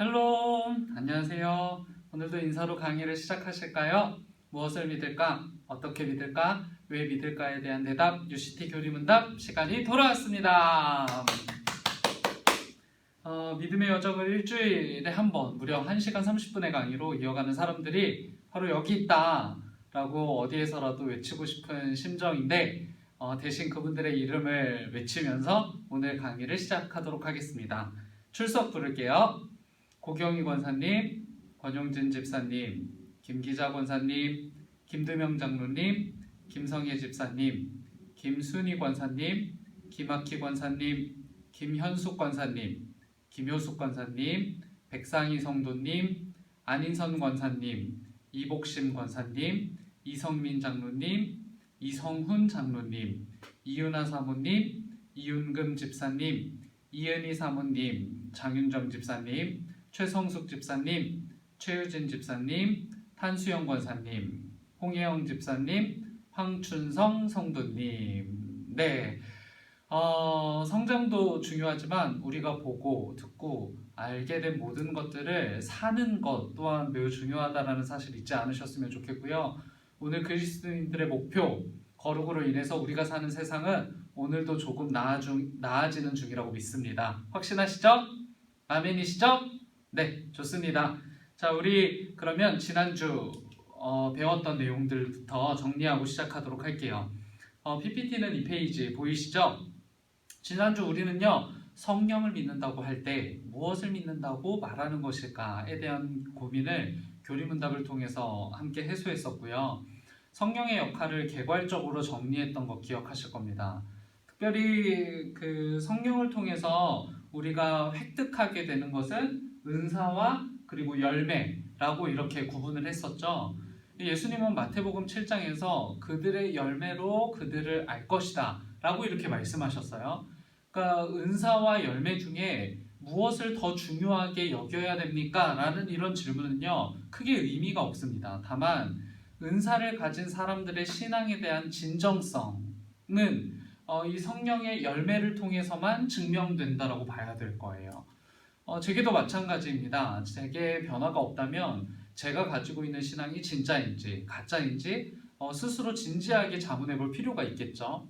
헬로, 안녕하세요. 오늘도 인사로 강의를 시작하실까요? 무엇을 믿을까? 어떻게 믿을까? 왜 믿을까에 대한 대답, UCT 교리문답 시간이 돌아왔습니다. 믿음의 여정을 일주일에 한 번, 무려 1시간 30분의 강의로 이어가는 사람들이 바로 여기 있다 라고 어디에서라도 외치고 싶은 심정인데 대신 그분들의 이름을 외치면서 오늘 강의를 시작하도록 하겠습니다. 출석 부를게요. 고경희 권사님, 권용진 집사님, 김기자 권사님, 김두명 장로님, 김성혜 집사님, 김순희 권사님, 김학희 권사님, 김현숙 권사님, 김효숙 권사님, 백상희 성도님, 안인선 권사님, 이복심 권사님, 이성민 장로님, 이성훈 장로님, 이윤아 사모님, 이윤금 집사님, 이은희 사모님, 장윤정 집사님, 최성숙 집사님, 최유진 집사님, 탄수영 권사님, 홍혜영 집사님, 황춘성 성도님. 네, 성장도 중요하지만 우리가 보고 듣고 알게 된 모든 것들을 사는 것 또한 매우 중요하다는 사실 잊지 않으셨으면 좋겠고요. 오늘 그리스도인들의 목표, 거룩으로 인해서 우리가 사는 세상은 오늘도 조금 나아지는 중이라고 믿습니다. 확신하시죠? 아멘이시죠? 네, 좋습니다. 자, 우리 그러면 지난주 배웠던 내용들부터 정리하고 시작하도록 할게요. PPT는 2페이지 보이시죠? 지난주 우리는요, 성령을 믿는다고 할 때 무엇을 믿는다고 말하는 것일까에 대한 고민을 교리문답을 통해서 함께 해소했었고요. 성령의 역할을 개괄적으로 정리했던 거 기억하실 겁니다. 특별히 그 성령을 통해서 우리가 획득하게 되는 것은 은사와 그리고 열매라고 이렇게 구분을 했었죠. 예수님은 마태복음 7장에서 그들의 열매로 그들을 알 것이다 라고 이렇게 말씀하셨어요. 그러니까 은사와 열매 중에 무엇을 더 중요하게 여겨야 됩니까? 라는 이런 질문은요, 크게 의미가 없습니다. 다만 은사를 가진 사람들의 신앙에 대한 진정성은 이 성령의 열매를 통해서만 증명된다라고 봐야 될 거예요. 제게도 마찬가지입니다. 제게 변화가 없다면 제가 가지고 있는 신앙이 진짜인지 가짜인지 스스로 진지하게 자문해 볼 필요가 있겠죠.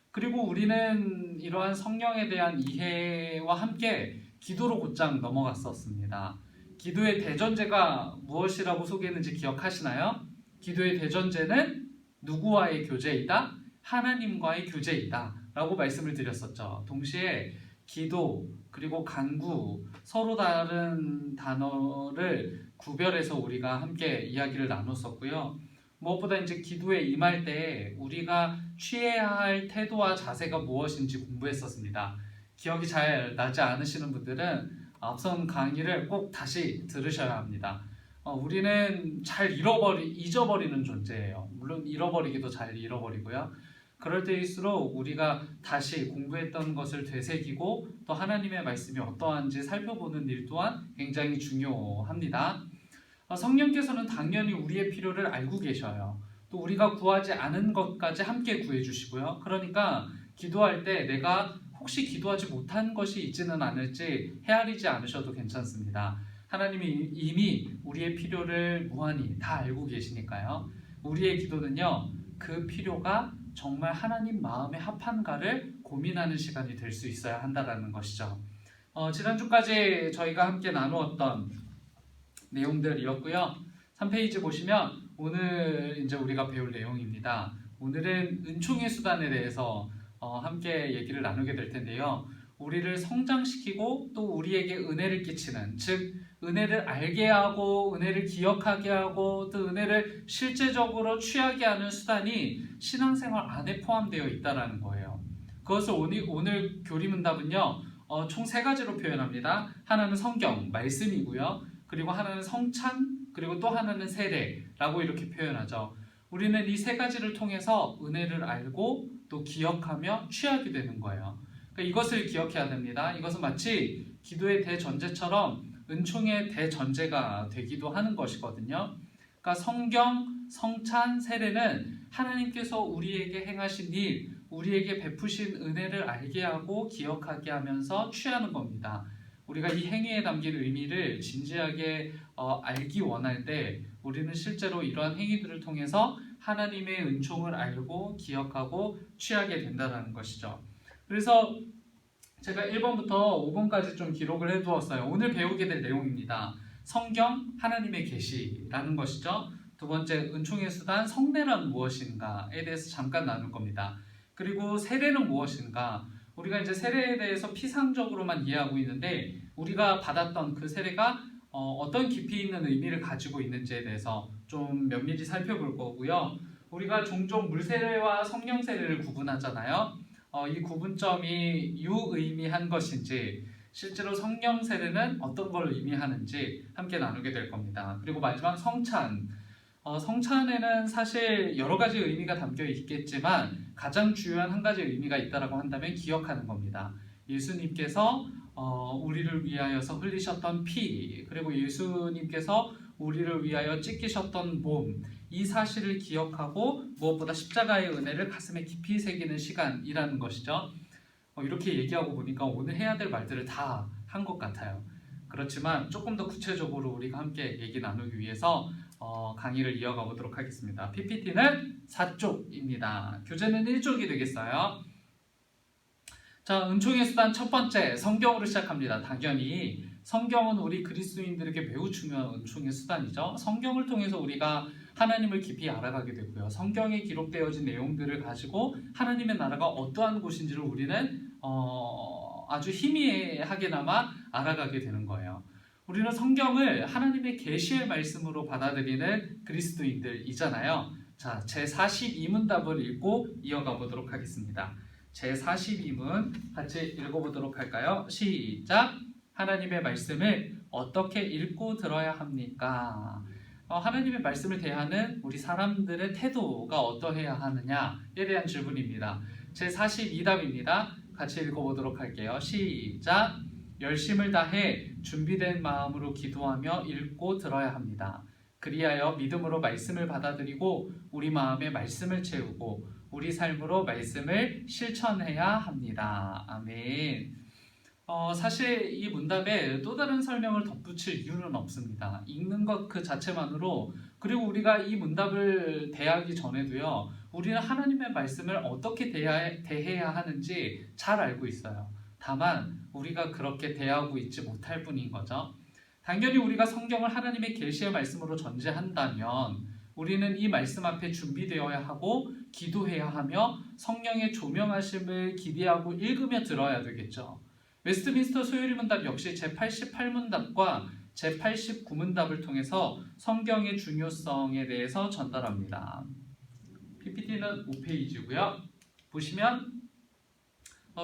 그리고 우리는 이러한 성령에 대한 이해와 함께 기도로 곧장 넘어갔었습니다. 기도의 대전제가 무엇이라고 소개했는지 기억하시나요? 기도의 대전제는 누구와의 교제이다? 하나님과의 교제이다 라고 말씀을 드렸었죠. 동시에 기도 그리고 간구 서로 다른 단어를 구별해서 우리가 함께 이야기를 나눴었고요. 무엇보다 이제 기도에 임할 때 우리가 취해야 할 태도와 자세가 무엇인지 공부했었습니다. 기억이 잘 나지 않으시는 분들은 앞선 강의를 꼭 다시 들으셔야 합니다. 우리는 잘 잊어버리는 존재예요. 물론 잃어버리기도 잘 잃어버리고요. 그럴 때일수록 우리가 다시 공부했던 것을 되새기고 또 하나님의 말씀이 어떠한지 살펴보는 일 또한 굉장히 중요합니다. 성령께서는 당연히 우리의 필요를 알고 계셔요. 또 우리가 구하지 않은 것까지 함께 구해주시고요. 그러니까 기도할 때 내가 혹시 기도하지 못한 것이 있지는 않을지 헤아리지 않으셔도 괜찮습니다. 하나님이 이미 우리의 필요를 무한히 다 알고 계시니까요. 우리의 기도는요, 그 필요가 정말 하나님 마음에 합한가를 고민하는 시간이 될 수 있어야 한다는 것이죠. 지난주까지 저희가 함께 나누었던 내용들이었고요. 3페이지 보시면 오늘 이제 우리가 배울 내용입니다. 오늘은 은총의 수단에 대해서 함께 얘기를 나누게 될 텐데요. 우리를 성장시키고 또 우리에게 은혜를 끼치는, 즉 은혜를 알게 하고 은혜를 기억하게 하고 또 은혜를 실제적으로 취하게 하는 수단이 신앙생활 안에 포함되어 있다는 거예요. 그것을 오늘 교리문답은요, 총 3가지로 표현합니다. 하나는 성경, 말씀이고요. 그리고 하나는 성찬, 그리고 또 하나는 세례라고 이렇게 표현하죠. 우리는 이 3가지를 통해서 은혜를 알고 또 기억하며 취하게 되는 거예요. 그러니까 이것을 기억해야 됩니다. 이것은 마치 기도의 대전제처럼 은총의 대전제가 되기도 하는 것이거든요. 그러니까 성경, 성찬, 세례는 하나님께서 우리에게 행하신 일, 우리에게 베푸신 은혜를 알게 하고 기억하게 하면서 취하는 겁니다. 우리가 이 행위에 담긴 의미를 진지하게 알기 원할 때 우리는 실제로 이러한 행위들을 통해서 하나님의 은총을 알고 기억하고 취하게 된다는 것이죠. 그래서 제가 1번부터 5번까지 좀 기록을 해두었어요. 오늘 배우게 될 내용입니다. 성경, 하나님의 계시라는 것이죠. 두 번째, 은총의 수단, 성례란 무엇인가에 대해서 잠깐 나눌 겁니다. 그리고 세례는 무엇인가? 우리가 이제 세례에 대해서 피상적으로만 이해하고 있는데 우리가 받았던 그 세례가 어떤 깊이 있는 의미를 가지고 있는지에 대해서 좀 면밀히 살펴볼 거고요. 우리가 종종 물세례와 성령 세례를 구분하잖아요. 이 구분점이 유의미한 것인지 실제로 성령 세례는 어떤 걸 의미하는지 함께 나누게 될 겁니다. 그리고 마지막 성찬. 성찬에는 사실 여러 가지 의미가 담겨 있겠지만 가장 주요한 한 가지 의미가 있다고 한다면 기억하는 겁니다. 예수님께서 우리를 위하여서 흘리셨던 피, 그리고 예수님께서 우리를 위하여 찢기셨던 몸, 이 사실을 기억하고 무엇보다 십자가의 은혜를 가슴에 깊이 새기는 시간이라는 것이죠. 이렇게 얘기하고 보니까 오늘 해야 될 말들을 다 한 것 같아요. 그렇지만 조금 더 구체적으로 우리가 함께 얘기 나누기 위해서 강의를 이어가 보도록 하겠습니다. PPT는 4쪽입니다. 교재는 1쪽이 되겠어요. 자, 은총의 수단 첫 번째, 성경으로 시작합니다. 당연히 성경은 우리 그리스도인들에게 매우 중요한 은총의 수단이죠. 성경을 통해서 우리가 하나님을 깊이 알아가게 되고요. 성경에 기록되어진 내용들을 가지고 하나님의 나라가 어떠한 곳인지를 우리는 아주 희미하게나마 알아가게 되는 거예요. 우리는 성경을 하나님의 계시의 말씀으로 받아들이는 그리스도인들이잖아요. 자, 제42문답을 읽고 이어가 보도록 하겠습니다. 제42문 같이 읽어보도록 할까요? 시작! 하나님의 말씀을 어떻게 읽고 들어야 합니까? 하나님의 말씀을 대하는 우리 사람들의 태도가 어떠해야 하느냐에 대한 질문입니다. 제42답입니다. 같이 읽어보도록 할게요. 시작! 열심을 다해 준비된 마음으로 기도하며 읽고 들어야 합니다. 그리하여 믿음으로 말씀을 받아들이고 우리 마음에 말씀을 채우고 우리 삶으로 말씀을 실천해야 합니다. 아멘. 사실 이 문답에 또 다른 설명을 덧붙일 이유는 없습니다. 읽는 것 그 자체만으로, 그리고 우리가 이 문답을 대하기 전에도요, 우리는 하나님의 말씀을 어떻게 대해야 하는지 잘 알고 있어요. 다만 우리가 그렇게 대하고 있지 못할 뿐인 거죠. 당연히 우리가 성경을 하나님의 계시의 말씀으로 전제한다면 우리는 이 말씀 앞에 준비되어야 하고 기도해야 하며 성령의 조명하심을 기대하고 읽으며 들어야 되겠죠. 웨스트민스터 소요리 문답 역시 제88문답과 제89문답을 통해서 성경의 중요성에 대해서 전달합니다. PPT는 5페이지고요. 보시면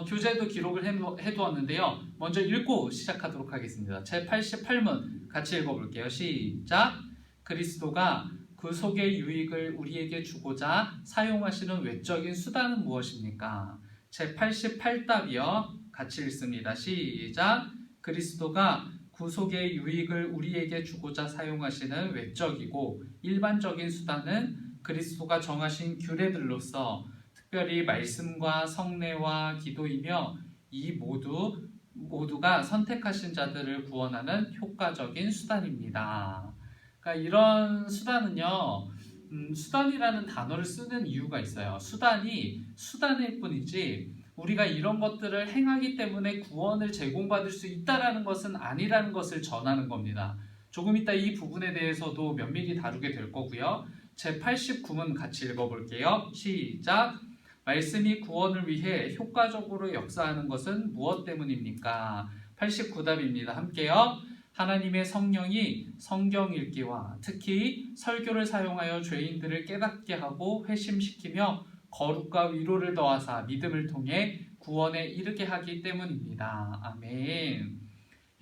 교재도 기록을 해두었는데요. 먼저 읽고 시작하도록 하겠습니다. 제88문 같이 읽어볼게요. 시작! 그리스도가 그 속의 유익을 우리에게 주고자 사용하시는 외적인 수단은 무엇입니까? 제88답이요. 같이 읽습니다. 시작! 그리스도가 구속의 유익을 우리에게 주고자 사용하시는 외적이고 일반적인 수단은 그리스도가 정하신 규례들로서 특별히 말씀과 성례와 기도이며 이 모두가 선택하신 자들을 구원하는 효과적인 수단입니다. 그러니까 이런 수단은요, 수단이라는 단어를 쓰는 이유가 있어요. 수단이 수단일 뿐이지 우리가 이런 것들을 행하기 때문에 구원을 제공받을 수 있다라는 것은 아니라는 것을 전하는 겁니다. 조금 이따 이 부분에 대해서도 면밀히 다루게 될 거고요. 제89문 같이 읽어볼게요. 시작! 말씀이 구원을 위해 효과적으로 역사하는 것은 무엇 때문입니까? 89답입니다. 함께요. 하나님의 성령이 성경 읽기와 특히 설교를 사용하여 죄인들을 깨닫게 하고 회심시키며 거룩과 위로를 더하사 믿음을 통해 구원에 이르게 하기 때문입니다. 아멘.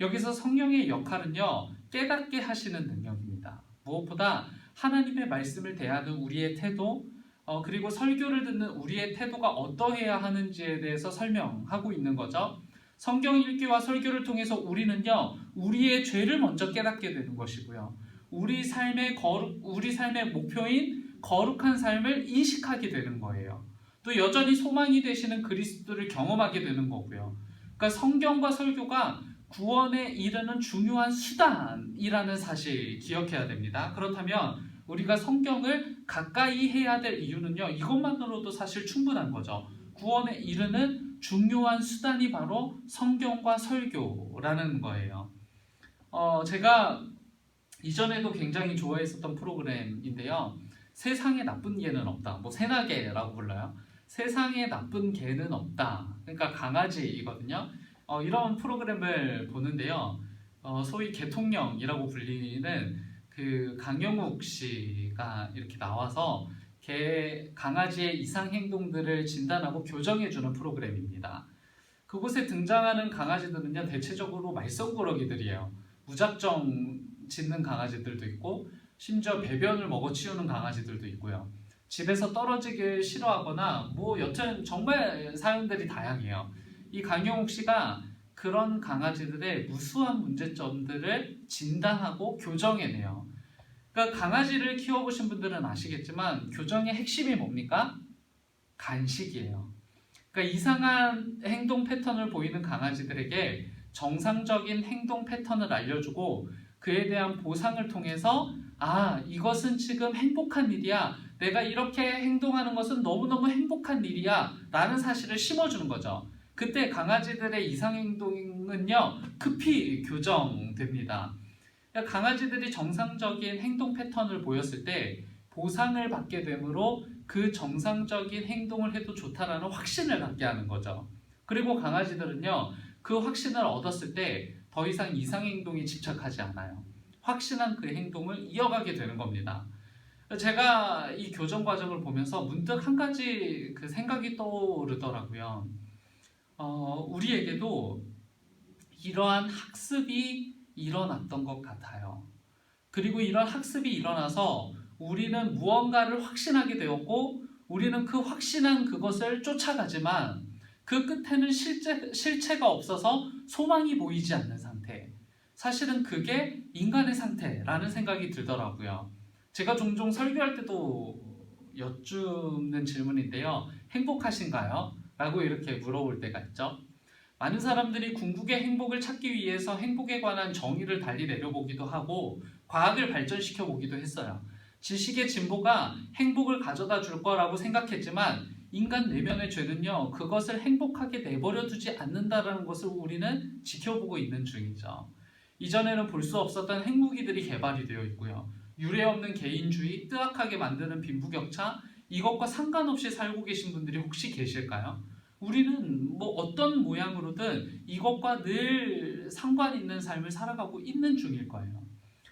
여기서 성령의 역할은요, 깨닫게 하시는 능력입니다. 무엇보다 하나님의 말씀을 대하는 우리의 태도, 그리고 설교를 듣는 우리의 태도가 어떠해야 하는지에 대해서 설명하고 있는 거죠. 성경 읽기와 설교를 통해서 우리는요, 우리의 죄를 먼저 깨닫게 되는 것이고요. 우리 삶의 목표인 거룩한 삶을 인식하게 되는 거예요. 또 여전히 소망이 되시는 그리스도를 경험하게 되는 거고요. 그러니까 성경과 설교가 구원에 이르는 중요한 수단이라는 사실 기억해야 됩니다. 그렇다면 우리가 성경을 가까이 해야 될 이유는요, 이것만으로도 사실 충분한 거죠. 구원에 이르는 중요한 수단이 바로 성경과 설교라는 거예요. 제가 이전에도 굉장히 좋아했었던 프로그램인데요. 세상에 나쁜 개는 없다. 뭐 새나개라고 불러요. 세상에 나쁜 개는 없다. 그러니까 강아지이거든요. 이런 프로그램을 보는데요. 소위 개통령이라고 불리는 그 강영욱 씨가 이렇게 나와서 강아지의 이상 행동들을 진단하고 교정해주는 프로그램입니다. 그곳에 등장하는 강아지들은요, 대체적으로 말썽꾸러기들이에요. 무작정 짖는 강아지들도 있고, 심지어 배변을 먹어치우는 강아지들도 있고요. 집에서 떨어지길 싫어하거나 뭐 여튼 정말 사연들이 다양해요. 이 강영욱 씨가 그런 강아지들의 무수한 문제점들을 진단하고 교정해내요. 그러니까 강아지를 키워보신 분들은 아시겠지만 교정의 핵심이 뭡니까? 간식이에요. 그러니까 이상한 행동 패턴을 보이는 강아지들에게 정상적인 행동 패턴을 알려주고 그에 대한 보상을 통해서 이것은 지금 행복한 일이야. 내가 이렇게 행동하는 것은 너무너무 행복한 일이야. 라는 사실을 심어주는 거죠. 그때 강아지들의 이상행동은요, 급히 교정됩니다. 강아지들이 정상적인 행동 패턴을 보였을 때 보상을 받게 되므로 그 정상적인 행동을 해도 좋다라는 확신을 갖게 하는 거죠. 그리고 강아지들은요, 그 확신을 얻었을 때 더 이상 이상행동에 집착하지 않아요. 확신한 그 행동을 이어가게 되는 겁니다. 제가 이 교정 과정을 보면서 문득 한 가지 그 생각이 떠오르더라고요. 우리에게도 이러한 학습이 일어났던 것 같아요. 그리고 이런 학습이 일어나서 우리는 무언가를 확신하게 되었고 우리는 그 확신한 그것을 쫓아가지만 그 끝에는 실체가 없어서 소망이 보이지 않는 상태. 사실은 그게 인간의 상태라는 생각이 들더라고요. 제가 종종 설교할 때도 여쭙는 질문인데요. 행복하신가요? 라고 이렇게 물어볼 때가 있죠. 많은 사람들이 궁극의 행복을 찾기 위해서 행복에 관한 정의를 달리 내려보기도 하고 과학을 발전시켜 보기도 했어요. 지식의 진보가 행복을 가져다 줄 거라고 생각했지만 인간 내면의 죄는요, 그것을 행복하게 내버려 두지 않는다는 것을 우리는 지켜보고 있는 중이죠. 이전에는 볼 수 없었던 핵무기들이 개발이 되어 있고요. 유례없는 개인주의, 뜨악하게 만드는 빈부격차, 이것과 상관없이 살고 계신 분들이 혹시 계실까요? 우리는 뭐 어떤 모양으로든 이것과 늘 상관 있는 삶을 살아가고 있는 중일 거예요.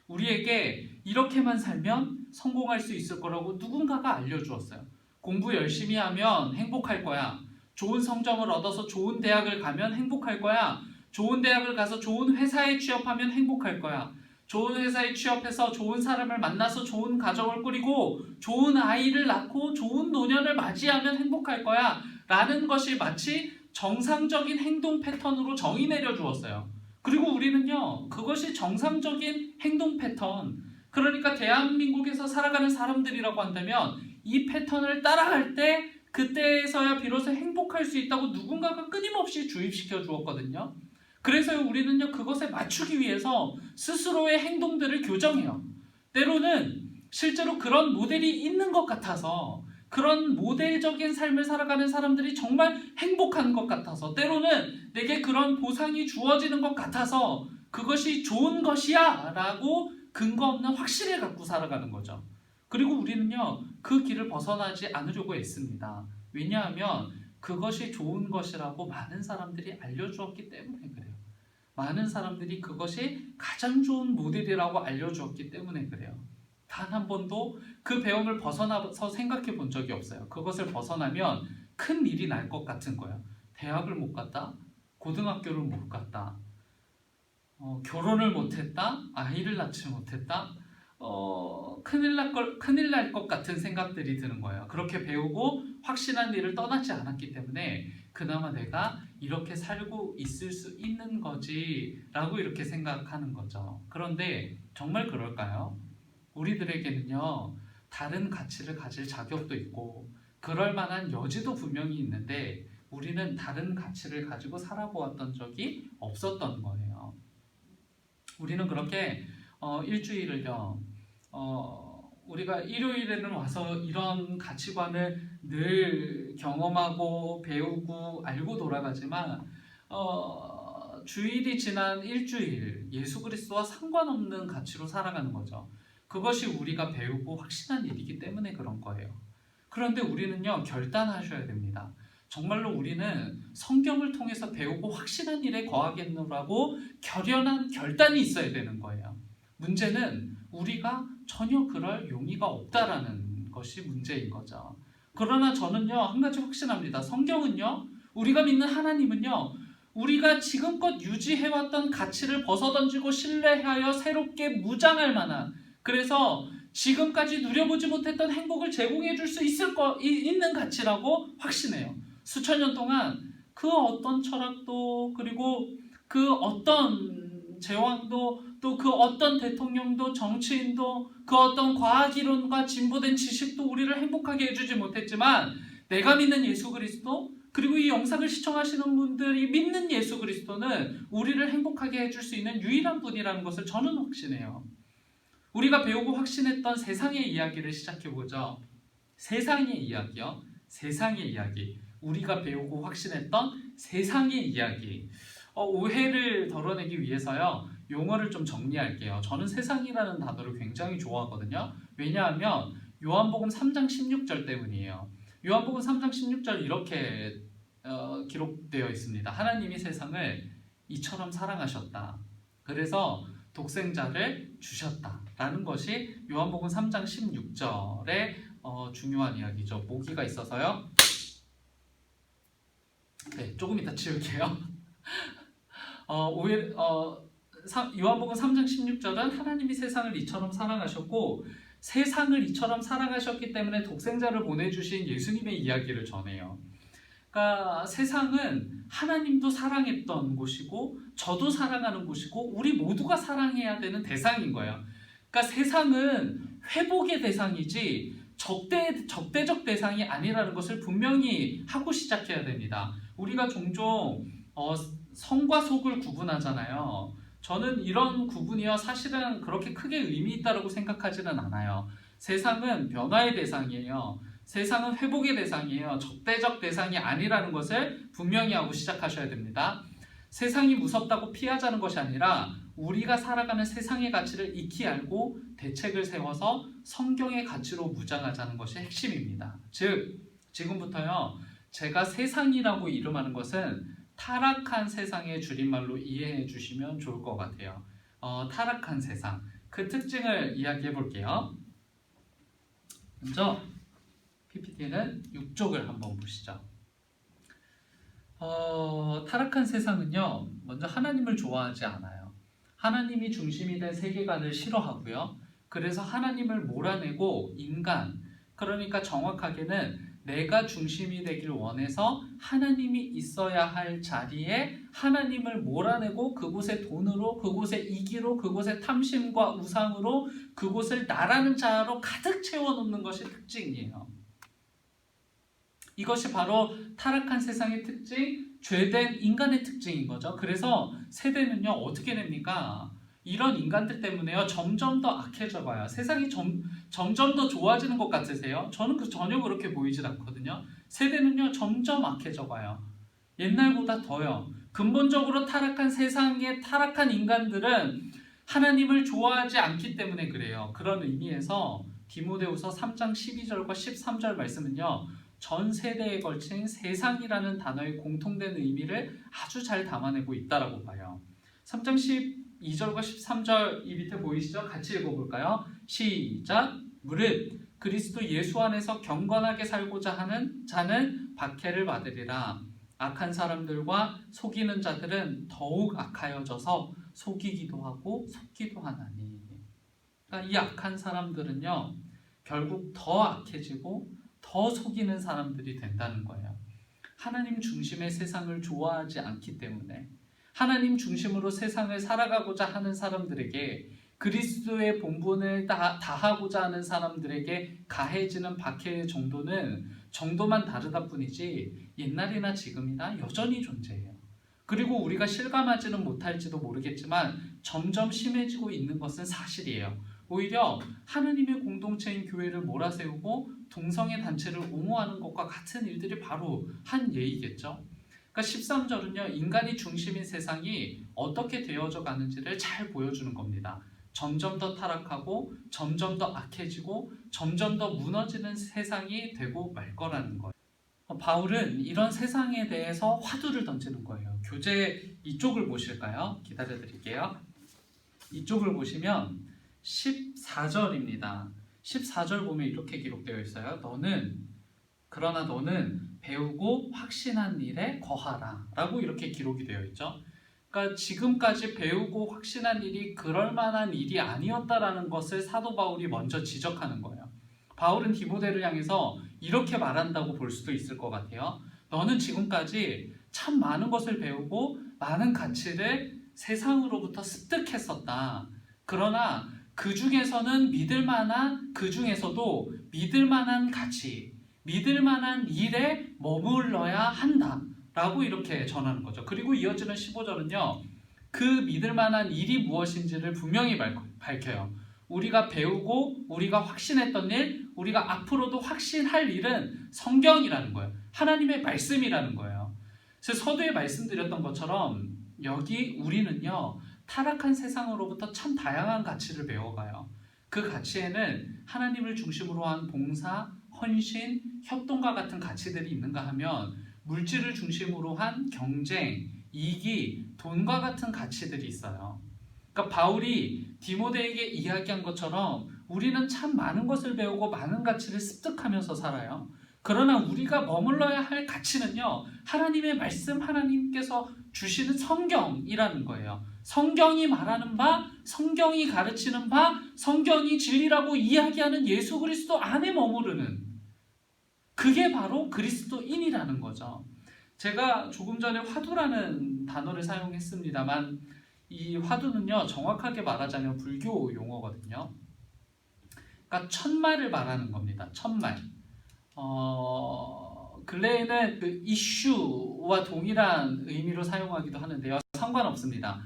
우리에게 이렇게만 살면 성공할 수 있을 거라고 누군가가 알려주었어요. 공부 열심히 하면 행복할 거야. 좋은 성적을 얻어서 좋은 대학을 가면 행복할 거야. 좋은 대학을 가서 좋은 회사에 취업하면 행복할 거야. 좋은 회사에 취업해서 좋은 사람을 만나서 좋은 가정을 꾸리고 좋은 아이를 낳고 좋은 노년을 맞이하면 행복할 거야. 라는 것이 마치 정상적인 행동 패턴으로 정의 내려주었어요. 그리고 우리는요, 그것이 정상적인 행동 패턴, 그러니까 대한민국에서 살아가는 사람들이라고 한다면 이 패턴을 따라갈 때 그때에서야 비로소 행복할 수 있다고 누군가가 끊임없이 주입시켜 주었거든요. 그래서 우리는요, 그것에 맞추기 위해서 스스로의 행동들을 교정해요. 때로는 실제로 그런 모델이 있는 것 같아서, 그런 모델적인 삶을 살아가는 사람들이 정말 행복한 것 같아서, 때로는 내게 그런 보상이 주어지는 것 같아서 그것이 좋은 것이야 라고 근거 없는 확신을 갖고 살아가는 거죠. 그리고 우리는요, 그 길을 벗어나지 않으려고 애씁니다. 왜냐하면 그것이 좋은 것이라고 많은 사람들이 알려주었기 때문에 그래요. 많은 사람들이 그것이 가장 좋은 모델이라고 알려주었기 때문에 그래요. 단 한 번도 그 배움을 벗어나서 생각해 본 적이 없어요. 그것을 벗어나면 큰 일이 날 것 같은 거예요. 대학을 못 갔다, 고등학교를 못 갔다, 결혼을 못했다, 아이를 낳지 못했다, 큰일 날 것 같은 생각들이 드는 거예요. 그렇게 배우고 확신한 일을 떠나지 않았기 때문에 그나마 내가 이렇게 살고 있을 수 있는 거지 라고 이렇게 생각하는 거죠. 그런데 정말 그럴까요? 우리들에게는요, 다른 가치를 가질 자격도 있고 그럴 만한 여지도 분명히 있는데 우리는 다른 가치를 가지고 살아보았던 적이 없었던 거예요. 우리는 그렇게 일주일을요. 우리가 일요일에는 와서 이런 가치관을 늘 경험하고 배우고 알고 돌아가지만 주일이 지난 일주일 예수 그리스도와 상관없는 가치로 살아가는 거죠. 그것이 우리가 배우고 확신한 일이기 때문에 그런 거예요. 그런데 우리는요, 결단하셔야 됩니다. 정말로 우리는 성경을 통해서 배우고 확신한 일에 거하겠노라고 결연한 결단이 있어야 되는 거예요. 문제는 우리가 전혀 그럴 용의가 없다라는 것이 문제인 거죠. 그러나 저는요, 한 가지 확신합니다. 성경은요, 우리가 믿는 하나님은요, 우리가 지금껏 유지해왔던 가치를 벗어던지고 신뢰하여 새롭게 무장할 만한, 그래서 지금까지 누려보지 못했던 행복을 제공해 줄 수 있는 가치라고 확신해요. 수천 년 동안 그 어떤 철학도, 그리고 그 어떤 제왕도, 또 그 어떤 대통령도, 정치인도, 그 어떤 과학이론과 진보된 지식도 우리를 행복하게 해주지 못했지만, 내가 믿는 예수 그리스도, 그리고 이 영상을 시청하시는 분들이 믿는 예수 그리스도는 우리를 행복하게 해줄 수 있는 유일한 분이라는 것을 저는 확신해요. 우리가 배우고 확신했던 세상의 이야기를 시작해보죠. 세상의 이야기요. 세상의 이야기. 우리가 배우고 확신했던 세상의 이야기. 오해를 덜어내기 위해서요, 용어를 좀 정리할게요. 저는 세상이라는 단어를 굉장히 좋아하거든요. 왜냐하면 요한복음 3장 16절 때문이에요. 요한복음 3장 16절 이렇게 기록되어 있습니다. 하나님이 세상을 이처럼 사랑하셨다. 그래서 독생자를 주셨다라는 것이 요한복음 3장 16절의 중요한 이야기죠. 모기가 있어서요. 네, 조금 이따 치울게요. 요한복음 3장 16절은 하나님이 세상을 이처럼 사랑하셨고, 세상을 이처럼 사랑하셨기 때문에 독생자를 보내주신 예수님의 이야기를 전해요. 그러니까 세상은 하나님도 사랑했던 곳이고, 저도 사랑하는 곳이고, 우리 모두가 사랑해야 되는 대상인 거예요. 그러니까 세상은 회복의 대상이지 적대적 대상이 아니라는 것을 분명히 하고 시작해야 됩니다. 우리가 종종 성과 속을 구분하잖아요. 저는 이런 구분이요, 사실은 그렇게 크게 의미 있다고 생각하지는 않아요. 세상은 변화의 대상이에요. 세상은 회복의 대상이에요. 적대적 대상이 아니라는 것을 분명히 하고 시작하셔야 됩니다. 세상이 무섭다고 피하자는 것이 아니라 우리가 살아가는 세상의 가치를 익히 알고 대책을 세워서 성경의 가치로 무장하자는 것이 핵심입니다. 즉, 지금부터요, 제가 세상이라고 이름하는 것은 타락한 세상의 줄임말로 이해해 주시면 좋을 것 같아요. 타락한 세상, 그 특징을 이야기해 볼게요. 먼저 PPT는 6쪽을 한번 보시죠. 타락한 세상은요, 먼저 하나님을 좋아하지 않아요. 하나님이 중심이 된 세계관을 싫어하고요. 그래서 하나님을 몰아내고 인간, 그러니까 정확하게는 내가 중심이 되길 원해서 하나님이 있어야 할 자리에 하나님을 몰아내고 그곳에 돈으로, 그곳에 이기로, 그곳에 탐심과 우상으로, 그곳을 나라는 자아로 가득 채워놓는 것이 특징이에요. 이것이 바로 타락한 세상의 특징, 죄된 인간의 특징인 거죠. 그래서 세대는요, 어떻게 됩니까? 이런 인간들 때문에요, 점점 더 악해져 가요. 세상이 점점 더 좋아지는 것 같으세요? 저는 전혀 그렇게 보이질 않거든요. 세대는요, 점점 악해져 가요. 옛날보다 더요. 근본적으로 타락한 세상의 타락한 인간들은 하나님을 좋아하지 않기 때문에 그래요. 그런 의미에서 디모데후서 3장 12절과 13절 말씀은요, 전 세대에 걸친 세상이라는 단어의 공통된 의미를 아주 잘 담아내고 있다라고 봐요. 3장 12절과 13절 이 밑에 보이시죠? 같이 읽어볼까요? 시작! 무릇 그리스도 예수 안에서 경건하게 살고자 하는 자는 박해를 받으리라. 악한 사람들과 속이는 자들은 더욱 악하여져서 속이기도 하고 속기도 하나니. 그러니까 이 악한 사람들은요, 결국 더 악해지고 더 속이는 사람들이 된다는 거예요. 하나님 중심의 세상을 좋아하지 않기 때문에, 하나님 중심으로 세상을 살아가고자 하는 사람들에게, 그리스도의 본분을 다하고자 하는 사람들에게 가해지는 박해의 정도만 다르다 뿐이지 옛날이나 지금이나 여전히 존재해요. 그리고 우리가 실감하지는 못할지도 모르겠지만 점점 심해지고 있는 것은 사실이에요. 오히려 하느님의 공동체인 교회를 몰아세우고 동성애 단체를 옹호하는 것과 같은 일들이 바로 한 예이겠죠. 그러니까 13절은요, 인간이 중심인 세상이 어떻게 되어져 가는지를 잘 보여주는 겁니다. 점점 더 타락하고 점점 더 악해지고 점점 더 무너지는 세상이 되고 말 거라는 거예요. 바울은 이런 세상에 대해서 화두를 던지는 거예요. 교재 이쪽을 보실까요? 기다려 드릴게요. 이쪽을 보시면 14절입니다. 14절 보면 이렇게 기록되어 있어요. 그러나 너는 배우고 확신한 일에 거하라 라고 이렇게 기록이 되어 있죠. 그러니까 지금까지 배우고 확신한 일이 그럴 만한 일이 아니었다라는 것을 사도 바울이 먼저 지적하는 거예요. 바울은 디모데를 향해서 이렇게 말한다고 볼 수도 있을 것 같아요. 너는 지금까지 참 많은 것을 배우고 많은 가치를 세상으로부터 습득했었다. 그러나 그 중에서도 믿을 만한 가치, 믿을 만한 일에 머물러야 한다 라고 이렇게 전하는 거죠. 그리고 이어지는 15절은요, 그 믿을 만한 일이 무엇인지를 분명히 밝혀요. 우리가 배우고 우리가 확신했던 일, 우리가 앞으로도 확신할 일은 성경이라는 거예요. 하나님의 말씀이라는 거예요. 그래서 서두에 말씀드렸던 것처럼 여기 우리는요, 타락한 세상으로부터 참 다양한 가치를 배워가요. 그 가치에는 하나님을 중심으로 한 봉사, 헌신, 협동과 같은 가치들이 있는가 하면 물질을 중심으로 한 경쟁, 이기, 돈과 같은 가치들이 있어요. 그러니까 바울이 디모데에게 이야기한 것처럼 우리는 참 많은 것을 배우고 많은 가치를 습득하면서 살아요. 그러나 우리가 머물러야 할 가치는요, 하나님의 말씀, 하나님께서 주시는 성경이라는 거예요. 성경이 말하는 바, 성경이 가르치는 바, 성경이 진리라고 이야기하는 예수 그리스도 안에 머무르는, 그게 바로 그리스도인이라는 거죠. 제가 조금 전에 화두라는 단어를 사용했습니다만 이 화두는요, 정확하게 말하자면 불교 용어거든요. 그러니까 천말을 말하는 겁니다. 천말. 근래에는 그 이슈와 동일한 의미로 사용하기도 하는데요. 상관없습니다.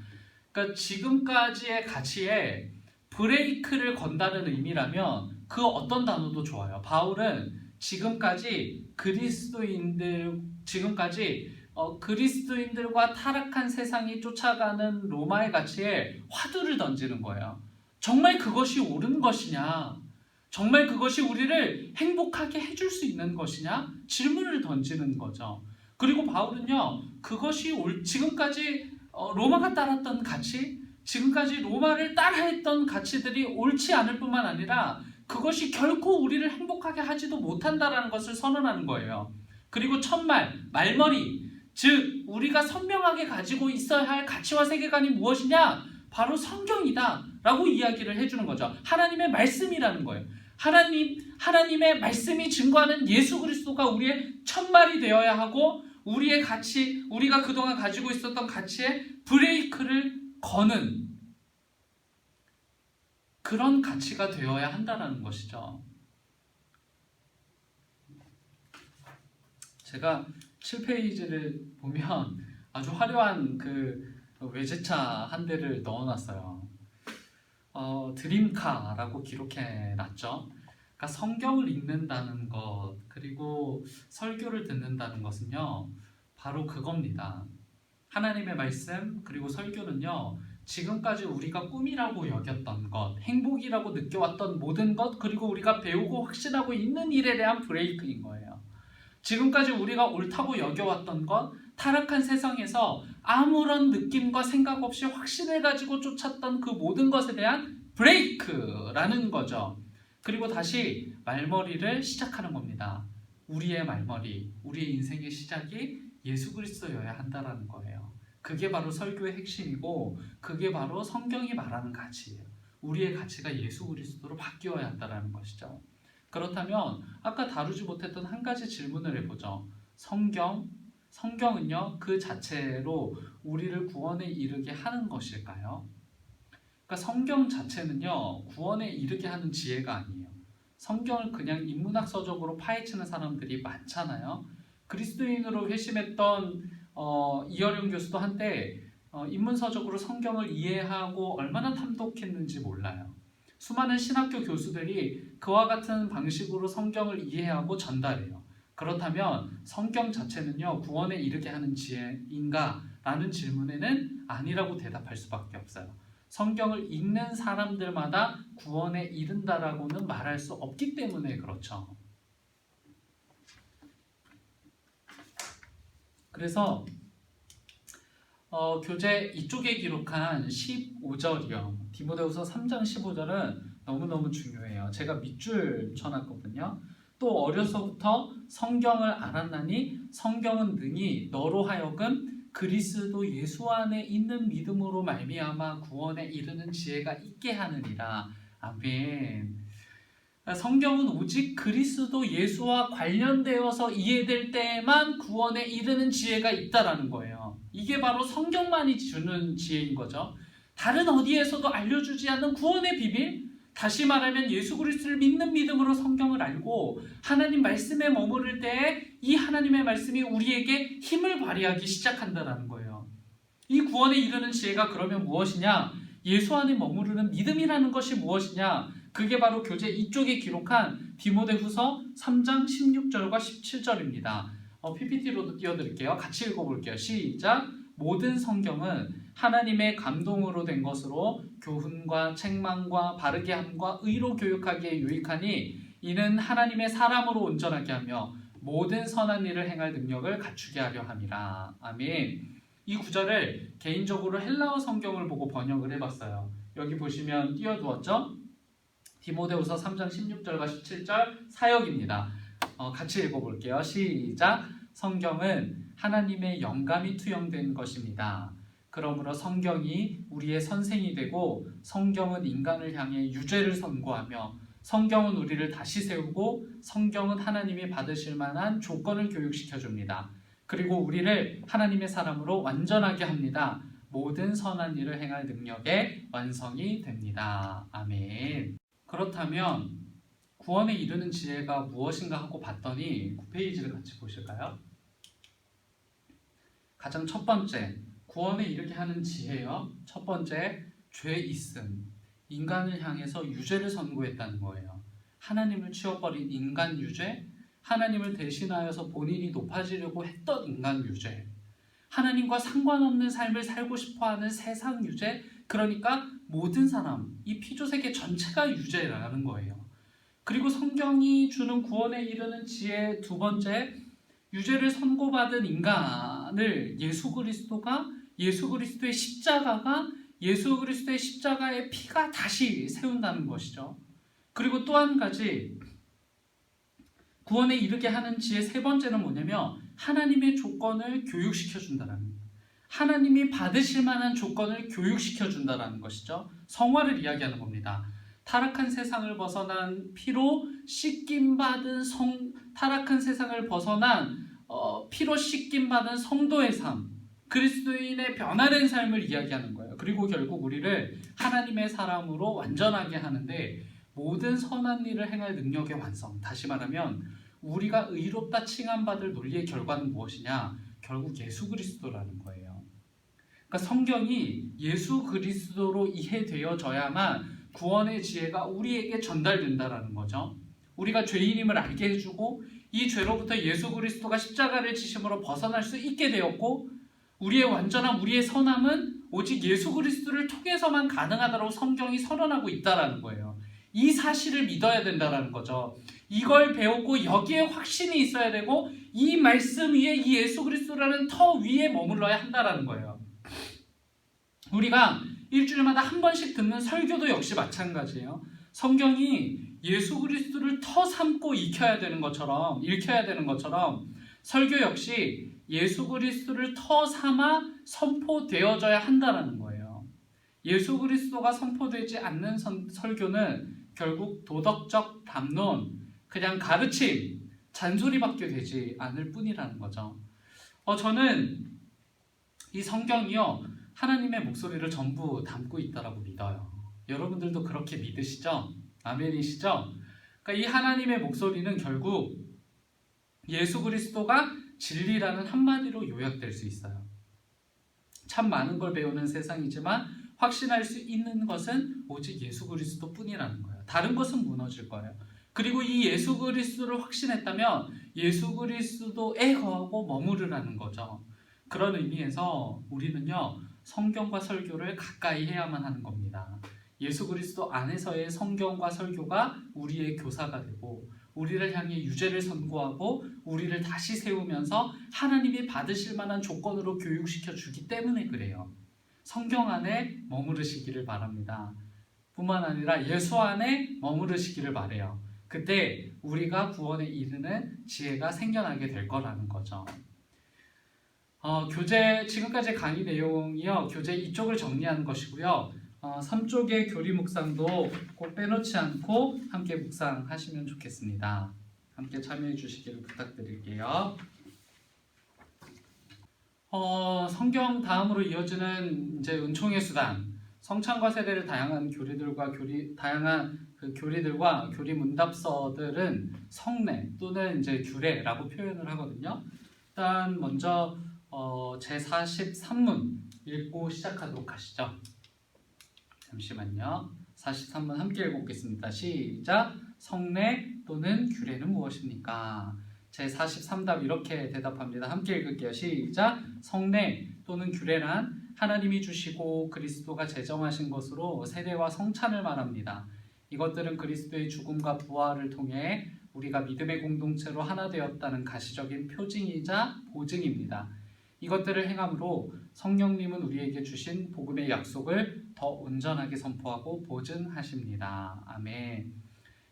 그러니까 지금까지의 가치에 브레이크를 건다는 의미라면 그 어떤 단어도 좋아요. 바울은 지금까지 그리스도인들과 타락한 세상이 쫓아가는 로마의 가치에 화두를 던지는 거예요. 정말 그것이 옳은 것이냐? 정말 그것이 우리를 행복하게 해줄 수 있는 것이냐? 질문을 던지는 거죠. 그리고 바울은요, 그것이 지금까지 로마가 따랐던 가치, 지금까지 로마를 따라했던 가치들이 옳지 않을 뿐만 아니라 그것이 결코 우리를 행복하게 하지도 못한다라는 것을 선언하는 거예요. 그리고 첫말, 말머리, 즉 우리가 선명하게 가지고 있어야 할 가치와 세계관이 무엇이냐? 바로 성경이다 라고 이야기를 해주는 거죠. 하나님의 말씀이라는 거예요. 하나님의 말씀이 증거하는 예수 그리스도가 우리의 첫말이 되어야 하고, 우리의 가치, 우리가 그동안 가지고 있었던 가치에 브레이크를 거는 그런 가치가 되어야 한다는 것이죠. 제가 7페이지를 보면 아주 화려한 그 외제차 한 대를 넣어놨어요. 드림카라고 기록해놨죠. 그러니까 성경을 읽는다는 것, 그리고 설교를 듣는다는 것은요, 바로 그겁니다. 하나님의 말씀, 그리고 설교는요, 지금까지 우리가 꿈이라고 여겼던 것, 행복이라고 느껴왔던 모든 것, 그리고 우리가 배우고 확신하고 있는 일에 대한 브레이크인 거예요. 지금까지 우리가 옳다고 여겨왔던 것, 타락한 세상에서 아무런 느낌과 생각 없이 확신을 가지고 쫓았던 그 모든 것에 대한 브레이크라는 거죠. 그리고 다시 말머리를 시작하는 겁니다. 우리의 말머리, 우리의 인생의 시작이 예수 그리스도여야 한다는 거예요. 그게 바로 설교의 핵심이고, 그게 바로 성경이 말하는 가치예요. 우리의 가치가 예수 그리스도로 바뀌어야 한다는 것이죠. 그렇다면 아까 다루지 못했던 한 가지 질문을 해보죠. 성경은요, 그 자체로 우리를 구원에 이르게 하는 것일까요? 그러니까 성경 자체는요, 구원에 이르게 하는 지혜가 아니에요. 성경을 그냥 인문학서적으로 파헤치는 사람들이 많잖아요. 그리스도인으로 회심했던 이어령 교수도 한때 인문서적으로 성경을 이해하고 얼마나 탐독했는지 몰라요. 수많은 신학교 교수들이 그와 같은 방식으로 성경을 이해하고 전달해요. 그렇다면 성경 자체는요, 구원에 이르게 하는 지혜인가? 라는 질문에는 아니라고 대답할 수밖에 없어요. 성경을 읽는 사람들마다 구원에 이른다라고는 말할 수 없기 때문에 그렇죠. 그래서 교재 이쪽에 기록한 15절이요. 디모데후서 3장 15절은 너무너무 중요해요. 제가 밑줄 쳐놨거든요. 또 어려서부터 성경을 알았나니 성경은 능히 너로 하여금 그리스도 예수 안에 있는 믿음으로 말미암아 구원에 이르는 지혜가 있게 하느니라. 아멘. 성경은 오직 그리스도 예수와 관련되어서 이해될 때에만 구원에 이르는 지혜가 있다라는 거예요. 이게 바로 성경만이 주는 지혜인 거죠. 다른 어디에서도 알려주지 않는 구원의 비밀? 다시 말하면 예수 그리스도를 믿는 믿음으로 성경을 알고 하나님 말씀에 머무를 때에 이 하나님의 말씀이 우리에게 힘을 발휘하기 시작한다는 거예요. 이 구원에 이르는 지혜가 그러면 무엇이냐? 예수 안에 머무르는 믿음이라는 것이 무엇이냐? 그게 바로 교재 이쪽에 기록한 디모데후서 3장 16절과 17절입니다. PPT로도 띄워드릴게요. 같이 읽어볼게요. 시작! 모든 성경은 하나님의 감동으로 된 것으로 교훈과 책망과 바르게 함과 의로 교육하기에 유익하니 이는 하나님의 사람으로 온전하게 하며 모든 선한 일을 행할 능력을 갖추게 하려 함이라. 아멘. 이 구절을 개인적으로 헬라어 성경을 보고 번역을 해봤어요. 여기 보시면 띄워두었죠? 디모데후서 3장 16절과 17절 사역입니다. 같이 읽어볼게요. 시작! 성경은 하나님의 영감이 투영된 것입니다. 그러므로 성경이 우리의 선생이 되고 성경은 인간을 향해 유죄를 선고하며 성경은 우리를 다시 세우고 성경은 하나님이 받으실 만한 조건을 교육시켜 줍니다. 그리고 우리를 하나님의 사람으로 완전하게 합니다. 모든 선한 일을 행할 능력의 완성이 됩니다. 아멘. 그렇다면 구원에 이르는 지혜가 무엇인가 하고 봤더니 9페이지를 같이 보실까요? 가장 첫 번째, 구원에 이르게 하는 지혜요. 첫 번째, 죄 있음. 인간을 향해서 유죄를 선고했다는 거예요. 하나님을 치워버린 인간 유죄, 하나님을 대신하여서 본인이 높아지려고 했던 인간 유죄, 하나님과 상관없는 삶을 살고 싶어하는 세상 유죄, 그러니까 모든 사람, 이 피조세계 전체가 유죄라는 거예요. 그리고 성경이 주는 구원에 이르는 지혜 두 번째, 유죄를 선고받은 인간을 예수 그리스도의 십자가가 예수 그리스도의 십자가의 피가 다시 세운다는 것이죠. 그리고 또 한 가지 구원에 이르게 하는 지혜 세 번째는 뭐냐면 하나님의 조건을 교육시켜 준다는 거예요. 하나님이 받으실 만한 조건을 교육시켜 준다는 것이죠. 성화를 이야기하는 겁니다. 타락한 세상을 벗어난 피로 씻김받은 타락한 세상을 벗어난 피로 씻김받은 성도의 삶, 그리스도인의 변화된 삶을 이야기하는 거예요. 그리고 결국 우리를 하나님의 사람으로 완전하게 하는데 모든 선한 일을 행할 능력의 완성, 다시 말하면 우리가 의롭다 칭함받을 논리의 결과는 무엇이냐? 결국 예수 그리스도라는 거예요. 그러니까 성경이 예수 그리스도로 이해되어져야만 구원의 지혜가 우리에게 전달된다라는 거죠. 우리가 죄인임을 알게 해주고 이 죄로부터 예수 그리스도가 십자가를 지심으로 벗어날 수 있게 되었고 우리의 완전함, 우리의 선함은 오직 예수 그리스도를 통해서만 가능하다고 성경이 선언하고 있다라는 거예요. 이 사실을 믿어야 된다라는 거죠. 이걸 배우고 여기에 확신이 있어야 되고 이 말씀 위에 이 예수 그리스도라는 터 위에 머물러야 한다라는 거예요. 우리가 일주일마다 한 번씩 듣는 설교도 역시 마찬가지예요. 성경이 예수 그리스도를 터 삼고 읽혀야 되는 것처럼 설교 역시 예수 그리스도를 터 삼아 선포되어져야 한다는 거예요. 예수 그리스도가 선포되지 않는 설교는 결국 도덕적 담론, 그냥 가르침, 잔소리밖에 되지 않을 뿐이라는 거죠. 저는 이 성경이요 하나님의 목소리를 전부 담고 있다라고 믿어요. 여러분들도 그렇게 믿으시죠? 아멘이시죠? 그러니까 이 하나님의 목소리는 결국 예수 그리스도가 진리라는 한마디로 요약될 수 있어요. 참 많은 걸 배우는 세상이지만 확신할 수 있는 것은 오직 예수 그리스도뿐이라는 거예요. 다른 것은 무너질 거예요. 그리고 이 예수 그리스도를 확신했다면 예수 그리스도에 거하고 머무르라는 거죠. 그런 의미에서 우리는요, 성경과 설교를 가까이 해야만 하는 겁니다. 예수 그리스도 안에서의 성경과 설교가 우리의 교사가 되고 우리를 향해 유죄를 선고하고 우리를 다시 세우면서 하나님이 받으실 만한 조건으로 교육시켜 주기 때문에 그래요. 성경 안에 머무르시기를 바랍니다. 뿐만 아니라 예수 안에 머무르시기를 바래요. 그때 우리가 구원에 이르는 지혜가 생겨나게 될 거라는 거죠. 교재 지금까지 강의 내용이요, 교재 이쪽을 정리하는 것이고요. 3쪽의 교리 묵상도 꼭 빼놓지 않고 함께 묵상하시면 좋겠습니다. 함께 참여해 주시기를 부탁드릴게요. 성경 다음으로 이어지는 이제 은총의 수단, 성찬과 세례를 다양한 교리들과 교리들과 교리 문답서들은 성례 또는 이제 규례라고 표현을 하거든요. 일단 먼저 제43문 읽고 시작하도록 하시죠. 잠시만요. 43문 함께 읽어보겠습니다. 시작. 성례 또는 규례는 무엇입니까? 제43답 이렇게 대답합니다. 함께 읽을게요. 시작. 성례 또는 규례란 하나님이 주시고 그리스도가 제정하신 것으로 세례와 성찬을 말합니다. 이것들은 그리스도의 죽음과 부활을 통해 우리가 믿음의 공동체로 하나 되었다는 가시적인 표징이자 보증입니다. 이것들을 행함으로 성령님은 우리에게 주신 복음의 약속을 더 온전하게 선포하고 보증하십니다. 아멘.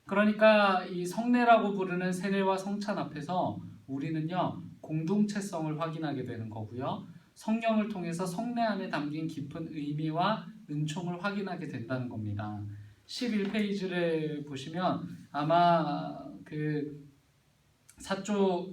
그러니까 이 성례라고 부르는 세례와 성찬 앞에서 우리는요, 공동체성을 확인하게 되는 거고요. 성령을 통해서 성례 안에 담긴 깊은 의미와 은총을 확인하게 된다는 겁니다. 11페이지를 보시면 아마 그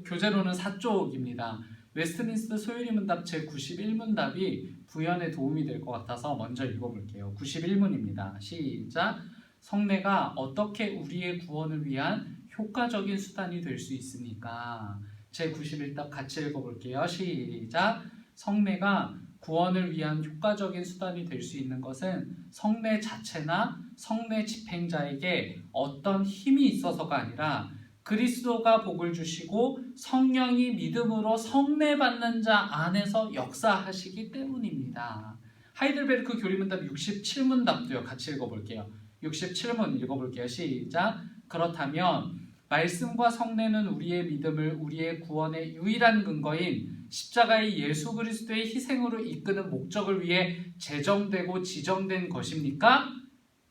교재로는 4쪽입니다. 웨스트민스터 소유리 문답 제91문답이 부연에 도움이 될 것 같아서 먼저 읽어볼게요. 91문입니다. 시작. 성례가 어떻게 우리의 구원을 위한 효과적인 수단이 될 수 있습니까? 제91답 같이 읽어볼게요. 시작. 성례가 구원을 위한 효과적인 수단이 될 수 있는 것은 성례 자체나 성례 집행자에게 어떤 힘이 있어서가 아니라 그리스도가 복을 주시고 성령이 믿음으로 성례받는 자 안에서 역사하시기 때문입니다. 하이델베르크 교리문답 67문답도요. 같이 읽어볼게요. 67문 읽어볼게요. 시작. 그렇다면 말씀과 성례는 우리의 믿음을 우리의 구원의 유일한 근거인 십자가의 예수 그리스도의 희생으로 이끄는 목적을 위해 제정되고 지정된 것입니까?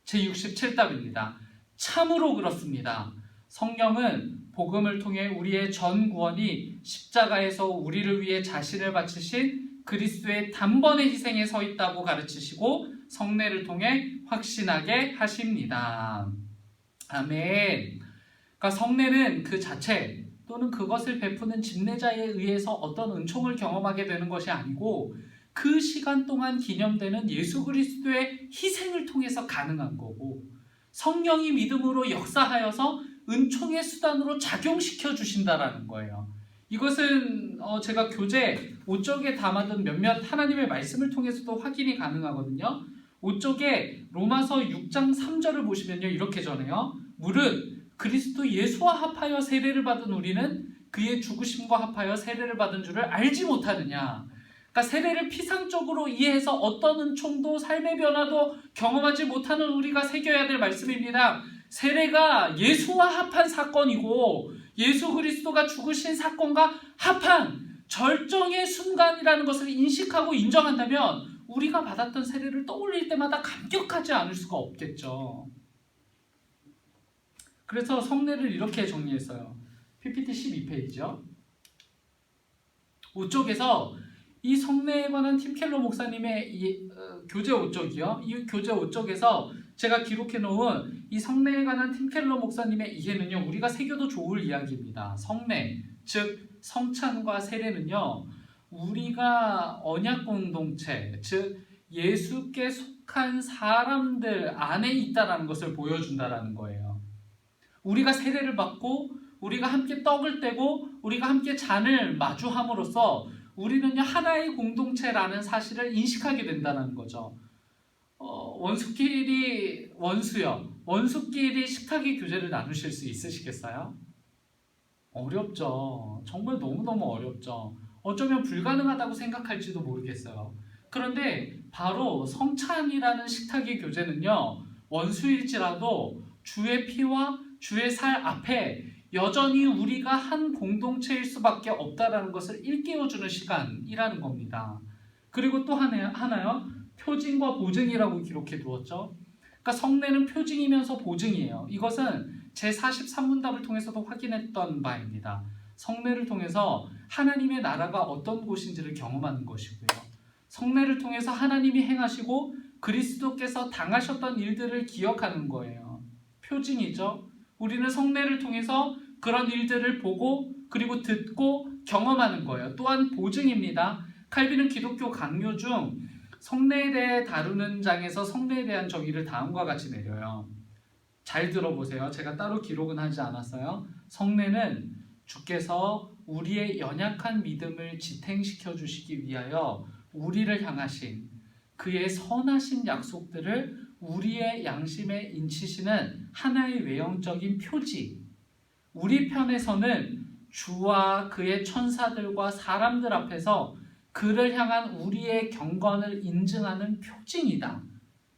제67답입니다. 참으로 그렇습니다. 성령은 복음을 통해 우리의 전 구원이 십자가에서 우리를 위해 자신을 바치신 그리스도의 단번의 희생에 서 있다고 가르치시고 성례를 통해 확신하게 하십니다. 아멘. 그러니까 성례는 그 자체 또는 그것을 베푸는 집례자에 의해서 어떤 은총을 경험하게 되는 것이 아니고 그 시간 동안 기념되는 예수 그리스도의 희생을 통해서 가능한 거고 성령이 믿음으로 역사하여서 은총의 수단으로 작용시켜 주신다라는 거예요. 이것은 제가 교재 5쪽에 담아둔 몇몇 하나님의 말씀을 통해서도 확인이 가능하거든요. 5쪽에 로마서 6장 3절을 보시면요, 이렇게 전해요. 무릇 그리스도 예수와 합하여 세례를 받은 우리는 그의 죽으심과 합하여 세례를 받은 줄을 알지 못하느냐. 그러니까 세례를 피상적으로 이해해서 어떤 은총도 삶의 변화도 경험하지 못하는 우리가 새겨야 될 말씀입니다. 세례가 예수와 합한 사건이고 예수 그리스도가 죽으신 사건과 합한 절정의 순간이라는 것을 인식하고 인정한다면 우리가 받았던 세례를 떠올릴 때마다 감격하지 않을 수가 없겠죠. 그래서 성례를 이렇게 정리했어요. PPT 12페이지요. 5쪽에서 이 성례에 관한 팀 켈러 목사님의 교재 5쪽이요. 이 교재 5쪽에서 제가 기록해 놓은 이 성례에 관한 팀 켈러 목사님의 이해는요, 우리가 새겨도 좋을 이야기입니다. 성례, 즉 성찬과 세례는요, 우리가 언약 공동체, 즉 예수께 속한 사람들 안에 있다라는 것을 보여준다라는 거예요. 우리가 세례를 받고 우리가 함께 떡을 떼고 우리가 함께 잔을 마주함으로써 우리는요 하나의 공동체라는 사실을 인식하게 된다는 거죠. 원수끼리 식탁의 교제를 나누실 수 있으시겠어요? 어렵죠. 정말 너무너무 어렵죠. 어쩌면 불가능하다고 생각할지도 모르겠어요. 그런데 바로 성찬이라는 식탁의 교제는요, 원수일지라도 주의 피와 주의 살 앞에 여전히 우리가 한 공동체일 수밖에 없다라는 것을 일깨워주는 시간이라는 겁니다. 그리고 또 하나요, 표징과 보증이라고 기록해 두었죠. 그러니까 성례는 표징이면서 보증이에요. 이것은 제43문답을 통해서도 확인했던 바입니다. 성례를 통해서 하나님의 나라가 어떤 곳인지를 경험하는 것이고요. 성례를 통해서 하나님이 행하시고 그리스도께서 당하셨던 일들을 기억하는 거예요. 표징이죠. 우리는 성례를 통해서 그런 일들을 보고 그리고 듣고 경험하는 거예요. 또한 보증입니다. 칼빈은 기독교 강요 중 성례에 대해 다루는 장에서 성례에 대한 정의를 다음과 같이 내려요. 잘 들어보세요. 제가 따로 기록은 하지 않았어요. 성례는 주께서 우리의 연약한 믿음을 지탱시켜 주시기 위하여 우리를 향하신 그의 선하신 약속들을 우리의 양심에 인치시는 하나의 외형적인 표지. 우리 편에서는 주와 그의 천사들과 사람들 앞에서 그를 향한 우리의 경건을 인증하는 표징이다.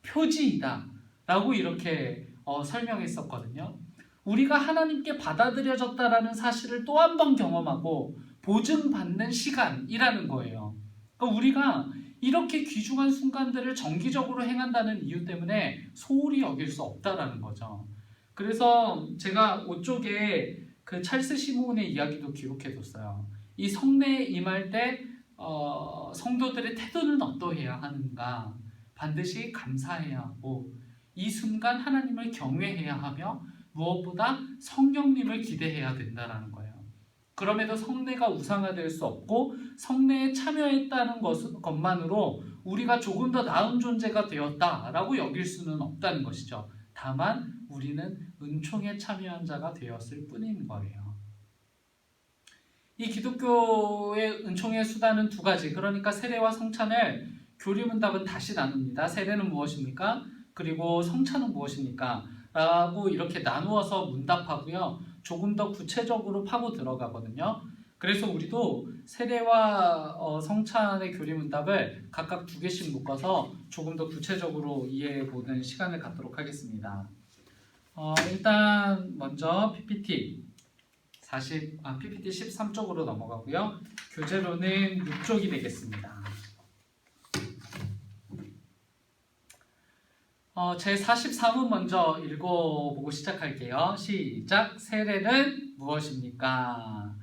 표지이다. 라고 이렇게 설명했었거든요. 우리가 하나님께 받아들여졌다라는 사실을 또 한 번 경험하고 보증받는 시간이라는 거예요. 그러니까 우리가 이렇게 귀중한 순간들을 정기적으로 행한다는 이유 때문에 소홀히 여길 수 없다라는 거죠. 그래서 제가 5쪽에 그 찰스 시몬의 이야기도 기록해뒀어요. 이 성례에 임할 때 성도들의 태도는 어떠해야 하는가? 반드시 감사해야 하고 이 순간 하나님을 경외해야 하며 무엇보다 성령님을 기대해야 된다라는 거예요. 그럼에도 성례가 우상화될 수 없고 성례에 참여했다는 것만으로 우리가 조금 더 나은 존재가 되었다라고 여길 수는 없다는 것이죠. 다만 우리는 은총에 참여한 자가 되었을 뿐인 거예요. 이 기독교의 은총의 수단은 두 가지, 그러니까 세례와 성찬을 교리문답은 다시 나눕니다. 세례는 무엇입니까? 그리고 성찬은 무엇입니까? 라고 이렇게 나누어서 문답하고요. 조금 더 구체적으로 파고 들어가거든요. 그래서 우리도 세례와 성찬의 교리문답을 각각 2개씩 묶어서 조금 더 구체적으로 이해해보는 시간을 갖도록 하겠습니다. 일단 먼저 PPT 13쪽으로 넘어가고요. 교재로는 6쪽이 되겠습니다. 제 43문 먼저 읽어보고 시작할게요. 시작! 세례는 무엇입니까?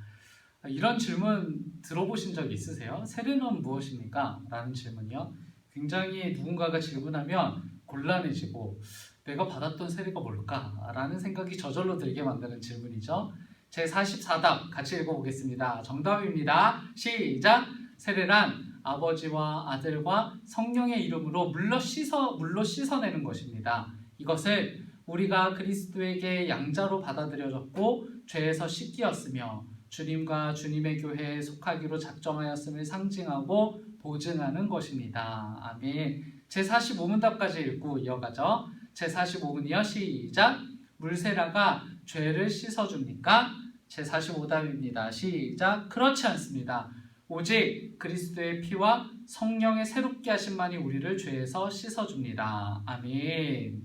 이런 질문 들어보신 적 있으세요? 세례는 무엇입니까? 라는 질문이요. 굉장히 누군가가 질문하면 곤란해지고 내가 받았던 세례가 뭘까? 라는 생각이 저절로 들게 만드는 질문이죠. 제 44답 같이 읽어보겠습니다. 정답입니다. 시작! 세례란 아버지와 아들과 성령의 이름으로 물로 씻어내는 것입니다. 이것을 우리가 그리스도에게 양자로 받아들여졌고 죄에서 씻기었으며 주님과 주님의 교회에 속하기로 작정하였음을 상징하고 보증하는 것입니다. 아멘. 제45문답까지 읽고 이어가죠. 제45문이요. 시작! 물세례가 죄를 씻어줍니까? 제45답입니다. 시작! 그렇지 않습니다. 오직 그리스도의 피와 성령의 새롭게 하심만이 우리를 죄에서 씻어줍니다. 아멘.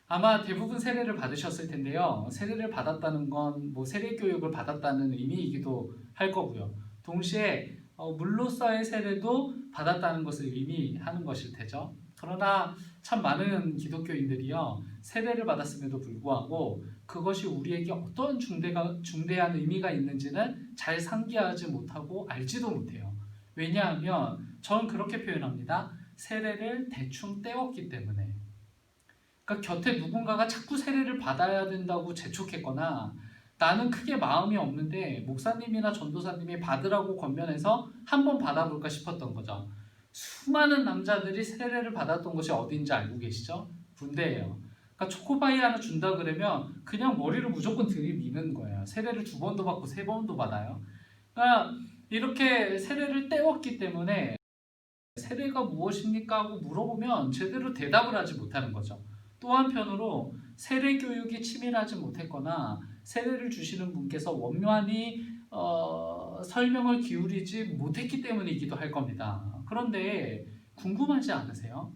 아마 대부분 세례를 받으셨을 텐데요. 세례를 받았다는 건 세례 교육을 받았다는 의미이기도 할 거고요. 동시에 물로서의 세례도 받았다는 것을 의미하는 것일 테죠. 그러나 참 많은 기독교인들이요, 세례를 받았음에도 불구하고 그것이 우리에게 어떤 중대한 의미가 있는지는 잘 상기하지 못하고 알지도 못해요. 왜냐하면 저는 그렇게 표현합니다. 세례를 대충 떼었기 때문에. 그러니까 곁에 누군가가 자꾸 세례를 받아야 된다고 재촉했거나 나는 크게 마음이 없는데 목사님이나 전도사님이 받으라고 권면해서 한번 받아볼까 싶었던 거죠. 수많은 남자들이 세례를 받았던 곳이 어딘지 알고 계시죠? 군대예요. 그러니까 초코파이 하나 준다 그러면 그냥 머리를 무조건 들이미는 거예요. 세례를 2번도 받고 3번도 받아요. 그러니까 이렇게 세례를 떼었기 때문에 세례가 무엇입니까? 하고 물어보면 제대로 대답을 하지 못하는 거죠. 또 한편으로 세례 교육이 치밀하지 못했거나 세례를 주시는 분께서 원만히 설명을 기울이지 못했기 때문이기도 할 겁니다. 그런데 궁금하지 않으세요?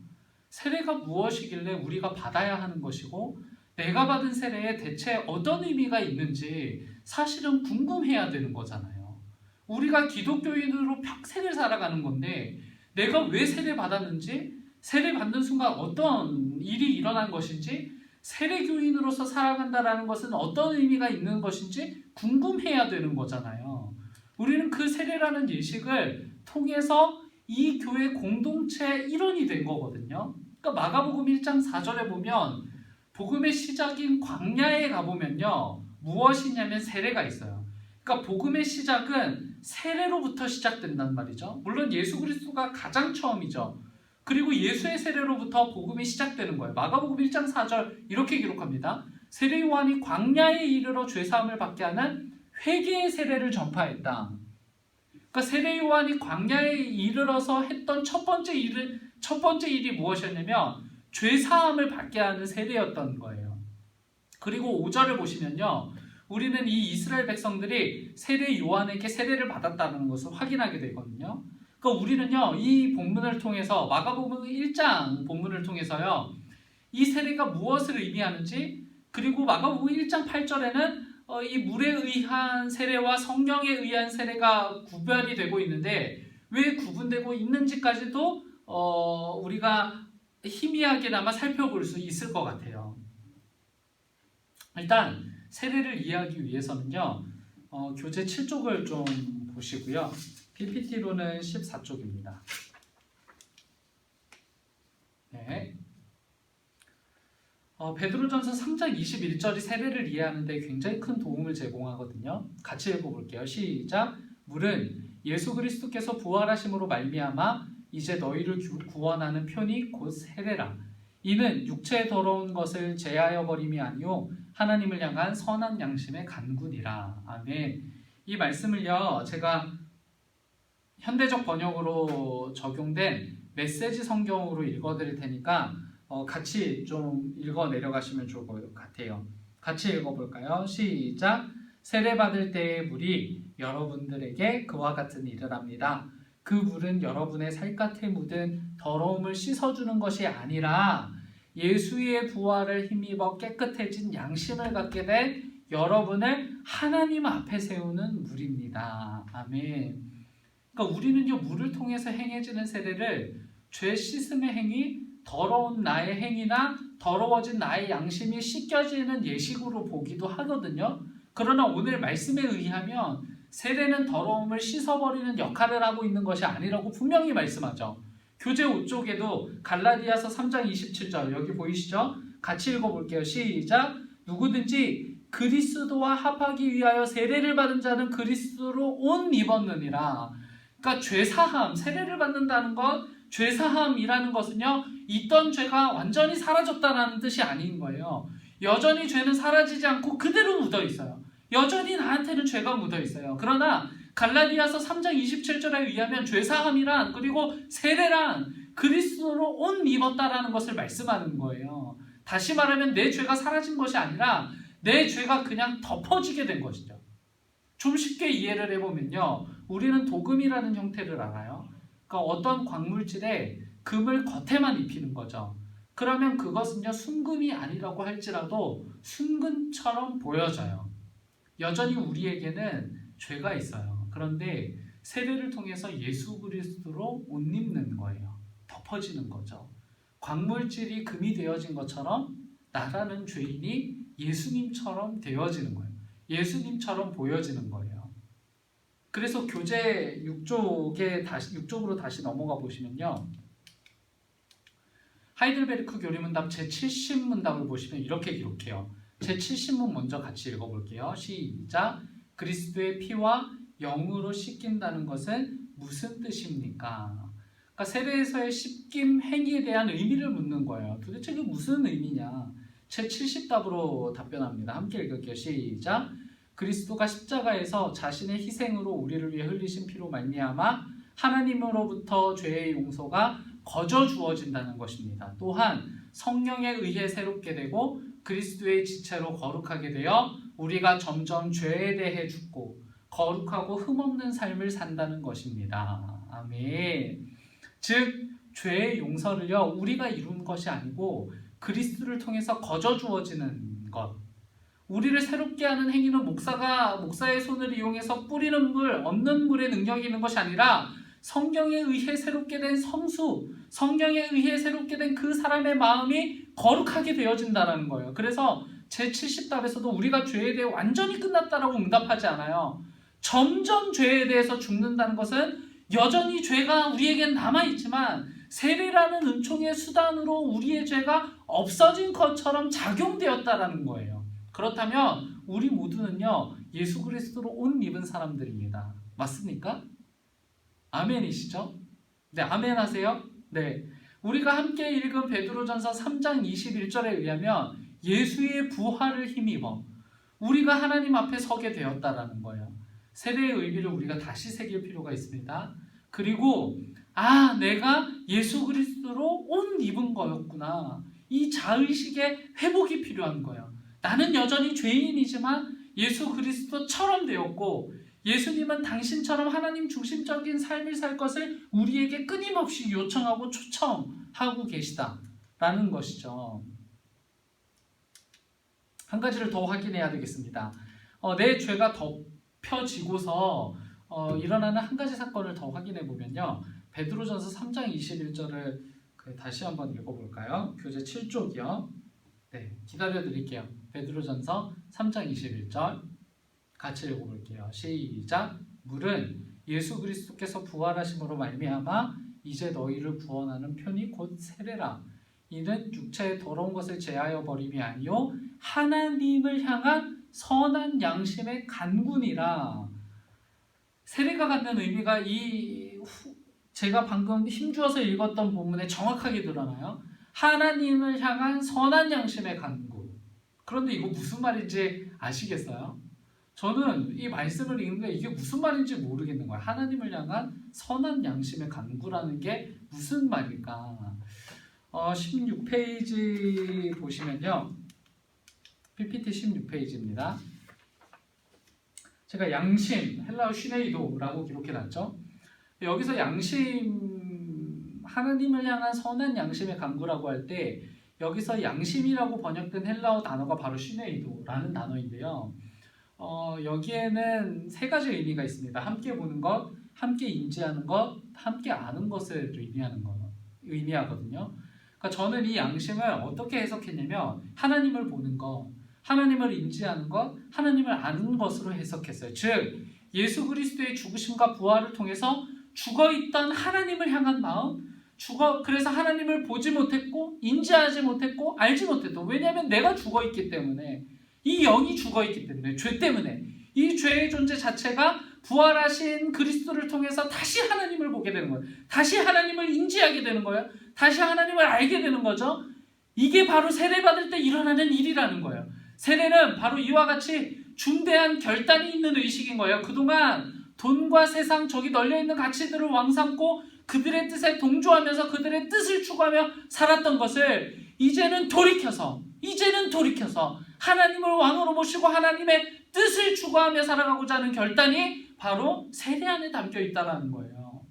세례가 무엇이길래 우리가 받아야 하는 것이고 내가 받은 세례에 대체 어떤 의미가 있는지 사실은 궁금해야 되는 거잖아요. 우리가 기독교인으로 평생을 살아가는 건데 내가 왜 세례 받았는지, 세례 받는 순간 어떤 일이 일어난 것인지, 세례교인으로서 살아간다는 것은 어떤 의미가 있는 것인지 궁금해야 되는 거잖아요. 우리는 그 세례라는 예식을 통해서 이 교회 공동체의 일원이 된 거거든요. 그러니까 마가복음 1장 4절에 보면 복음의 시작인 광야에 가보면요. 무엇이냐면 세례가 있어요. 그러니까 복음의 시작은 세례로부터 시작된단 말이죠. 물론 예수 그리스도가 가장 처음이죠. 그리고 예수의 세례로부터 복음이 시작되는 거예요. 마가복음 1장 4절 이렇게 기록합니다. 세례 요한이 광야에 이르러 죄사함을 받게 하는 회개의 세례를 전파했다. 그러니까 세례 요한이 광야에 이르러서 했던 첫 번째 일이 무엇이었냐면 죄사함을 받게 하는 세례였던 거예요. 그리고 5절을 보시면요. 우리는 이 이스라엘 백성들이 세례 요한에게 세례를 받았다는 것을 확인하게 되거든요. 그러니까 우리는요, 이 본문을 통해서, 마가복음 1장 본문을 통해서요, 이 세례가 무엇을 의미하는지, 그리고 마가복음 1장 8절에는 이 물에 의한 세례와 성령에 의한 세례가 구별이 되고 있는데, 왜 구분되고 있는지까지도 우리가 희미하게나마 살펴볼 수 있을 것 같아요. 일단 세례를 이해하기 위해서는요, 교재 7쪽을 좀 보시고요. PPT로는 14쪽입니다. 네. 베드로전서 3장 21절이 세례를 이해하는 데 굉장히 큰 도움을 제공하거든요. 같이 읽어볼게요. 시작. 물은 예수 그리스도께서 부활하심으로 말미암아 이제 너희를 구원하는 편이 곧 세례라. 이는 육체의 더러운 것을 제하여 버림이 아니요 하나님을 향한 선한 양심의 간구니라. 아멘. 이 말씀을요, 제가 현대적 번역으로 적용된 메시지 성경으로 읽어드릴 테니까 같이 좀 읽어 내려가시면 좋을 것 같아요. 같이 읽어볼까요? 시작. 세례받을 때의 물이 여러분들에게 그와 같은 일을 합니다. 그 물은 여러분의 살갗에 묻은 더러움을 씻어주는 것이 아니라 예수의 부활을 힘입어 깨끗해진 양심을 갖게 된 여러분을 하나님 앞에 세우는 물입니다. 아멘. 그러니까 우리는요, 물을 통해서 행해지는 세례를 죄 씻음의 행위, 더러운 나의 행위나 더러워진 나의 양심이 씻겨지는 예식으로 보기도 하거든요. 그러나 오늘 말씀에 의하면 세례는 더러움을 씻어버리는 역할을 하고 있는 것이 아니라고 분명히 말씀하죠. 교재 5쪽에도 갈라디아서 3장 27절 여기 보이시죠? 같이 읽어볼게요. 시작. 누구든지 그리스도와 합하기 위하여 세례를 받은 자는 그리스도로 옷 입었느니라. 그러니까 죄사함, 세례를 받는다는 것, 죄사함이라는 것은요, 있던 죄가 완전히 사라졌다는 뜻이 아닌 거예요. 여전히 죄는 사라지지 않고 그대로 묻어 있어요. 여전히 나한테는 죄가 묻어 있어요. 그러나 갈라디아서 3장 27절에 의하면 죄사함이란, 그리고 세례란 그리스도로 옷 입었다라는 것을 말씀하는 거예요. 다시 말하면 내 죄가 사라진 것이 아니라 내 죄가 그냥 덮어지게 된 것이죠. 좀 쉽게 이해를 해보면요, 우리는 도금이라는 형태를 알아요. 그러니까 어떤 광물질에 금을 겉에만 입히는 거죠. 그러면 그것은요, 순금이 아니라고 할지라도 순금처럼 보여져요. 여전히 우리에게는 죄가 있어요. 그런데 세례를 통해서 예수 그리스도로 옷 입는 거예요. 덮어지는 거죠. 광물질이 금이 되어진 것처럼 나라는 죄인이 예수님처럼 되어지는 거예요. 예수님처럼 보여지는 거예요. 그래서 교재 6쪽으로 다시 넘어가 보시면요, 하이델베르크 교리문답 제70문답을 보시면 이렇게 기록해요. 제70문 먼저 같이 읽어볼게요. 시작. 그리스도의 피와 영으로 씻긴다는 것은 무슨 뜻입니까? 그러니까 세례에서의 씻김 행위에 대한 의미를 묻는 거예요. 도대체 그게 무슨 의미냐? 채 70답으로 답변합니다. 함께 읽을게요. 시작. 그리스도가 십자가에서 자신의 희생으로 우리를 위해 흘리신 피로 말미암아 하나님으로부터 죄의 용서가 거저 주어진다는 것입니다. 또한 성령에 의해 새롭게 되고 그리스도의 지체로 거룩하게 되어 우리가 점점 죄에 대해 죽고 거룩하고 흠없는 삶을 산다는 것입니다. 아멘. 즉 죄의 용서를요 우리가 이룬 것이 아니고 그리스도를 통해서 거저 주어지는 것. 우리를 새롭게 하는 행위는 목사의 손을 이용해서 뿌리는 물, 얻는 물의 능력이 있는 것이 아니라 성령에 의해 새롭게 된 성수, 성령에 의해 새롭게 된 그 사람의 마음이 거룩하게 되어진다는 거예요. 그래서 제70답에서도 우리가 죄에 대해 완전히 끝났다라고 응답하지 않아요. 점점 죄에 대해서 죽는다는 것은 여전히 죄가 우리에겐 남아있지만 세례라는 은총의 수단으로 우리의 죄가 없어진 것처럼 작용되었다라는 거예요. 그렇다면 우리 모두는요 예수 그리스도로 옷 입은 사람들입니다. 맞습니까? 아멘이시죠? 네, 아멘 하세요? 네. 우리가 함께 읽은 베드로전서 3장 21절에 의하면 예수의 부활을 힘입어 우리가 하나님 앞에 서게 되었다라는 거예요. 세례의 의미를 우리가 다시 새길 필요가 있습니다. 그리고 내가 예수 그리스도로 옷 입은 거였구나. 이 자의식의 회복이 필요한 거예요. 나는 여전히 죄인이지만 예수 그리스도처럼 되었고 예수님은 당신처럼 하나님 중심적인 삶을 살 것을 우리에게 끊임없이 요청하고 초청하고 계시다라는 것이죠. 한 가지를 더 확인해야 되겠습니다. 내 죄가 덮여지고서 일어나는 한 가지 사건을 더 확인해 보면요. 베드로전서 3장 21절을 다시 한번 읽어볼까요? 교재 7쪽이요. 네, 기다려드릴게요. 베드로전서 3장 21절 같이 읽어볼게요. 시작. 물은 예수 그리스도께서 부활하심으로 말미암아 이제 너희를 구원하는 편이 곧 세례라. 이는 육체의 더러운 것을 제하여 버림이 아니요 하나님을 향한 선한 양심의 간군이라. 세례가 갖는 의미가 제가 방금 힘주어서 읽었던 본문에 정확하게 드러나요. 하나님을 향한 선한 양심의 간구. 그런데 이거 무슨 말인지 아시겠어요? 저는 이 말씀을 읽는데 이게 무슨 말인지 모르겠는 거예요. 하나님을 향한 선한 양심의 간구라는 게 무슨 말일까? 16페이지 보시면요. PPT 16페이지입니다. 제가 양심, 헬라어 슈네이도라고 기록해놨죠. 여기서 양심, 하나님을 향한 선한 양심의 간구라고 할 때 여기서 양심이라고 번역된 헬라어 단어가 바로 슈네이도라는 단어인데요. 여기에는 세 가지 의미가 있습니다. 함께 보는 것, 함께 인지하는 것, 함께 아는 것을 의미하거든요. 그러니까 저는 이 양심을 어떻게 해석했냐면 하나님을 보는 것, 하나님을 인지하는 것, 하나님을 아는 것으로 해석했어요. 즉 예수 그리스도의 죽으심과 부활을 통해서 죽어있던 하나님을 향한 마음, 그래서 하나님을 보지 못했고 인지하지 못했고 알지 못했던, 왜냐하면 내가 죽어있기 때문에, 이 영이 죽어있기 때문에, 죄 때문에 이 죄의 존재 자체가 부활하신 그리스도를 통해서 다시 하나님을 보게 되는 거예요. 다시 하나님을 인지하게 되는 거예요. 다시 하나님을 알게 되는 거죠. 이게 바로 세례받을 때 일어나는 일이라는 거예요. 세례는 바로 이와 같이 중대한 결단이 있는 의식인 거예요. 그동안 돈과 세상, 저기 널려있는 가치들을 왕삼고 그들의 뜻에 동조하면서 그들의 뜻을 추구하며 살았던 것을 이제는 돌이켜서 하나님을 왕으로 모시고 하나님의 뜻을 추구하며 살아가고자 하는 결단이 바로 세례 안에 담겨 있다는 거예요.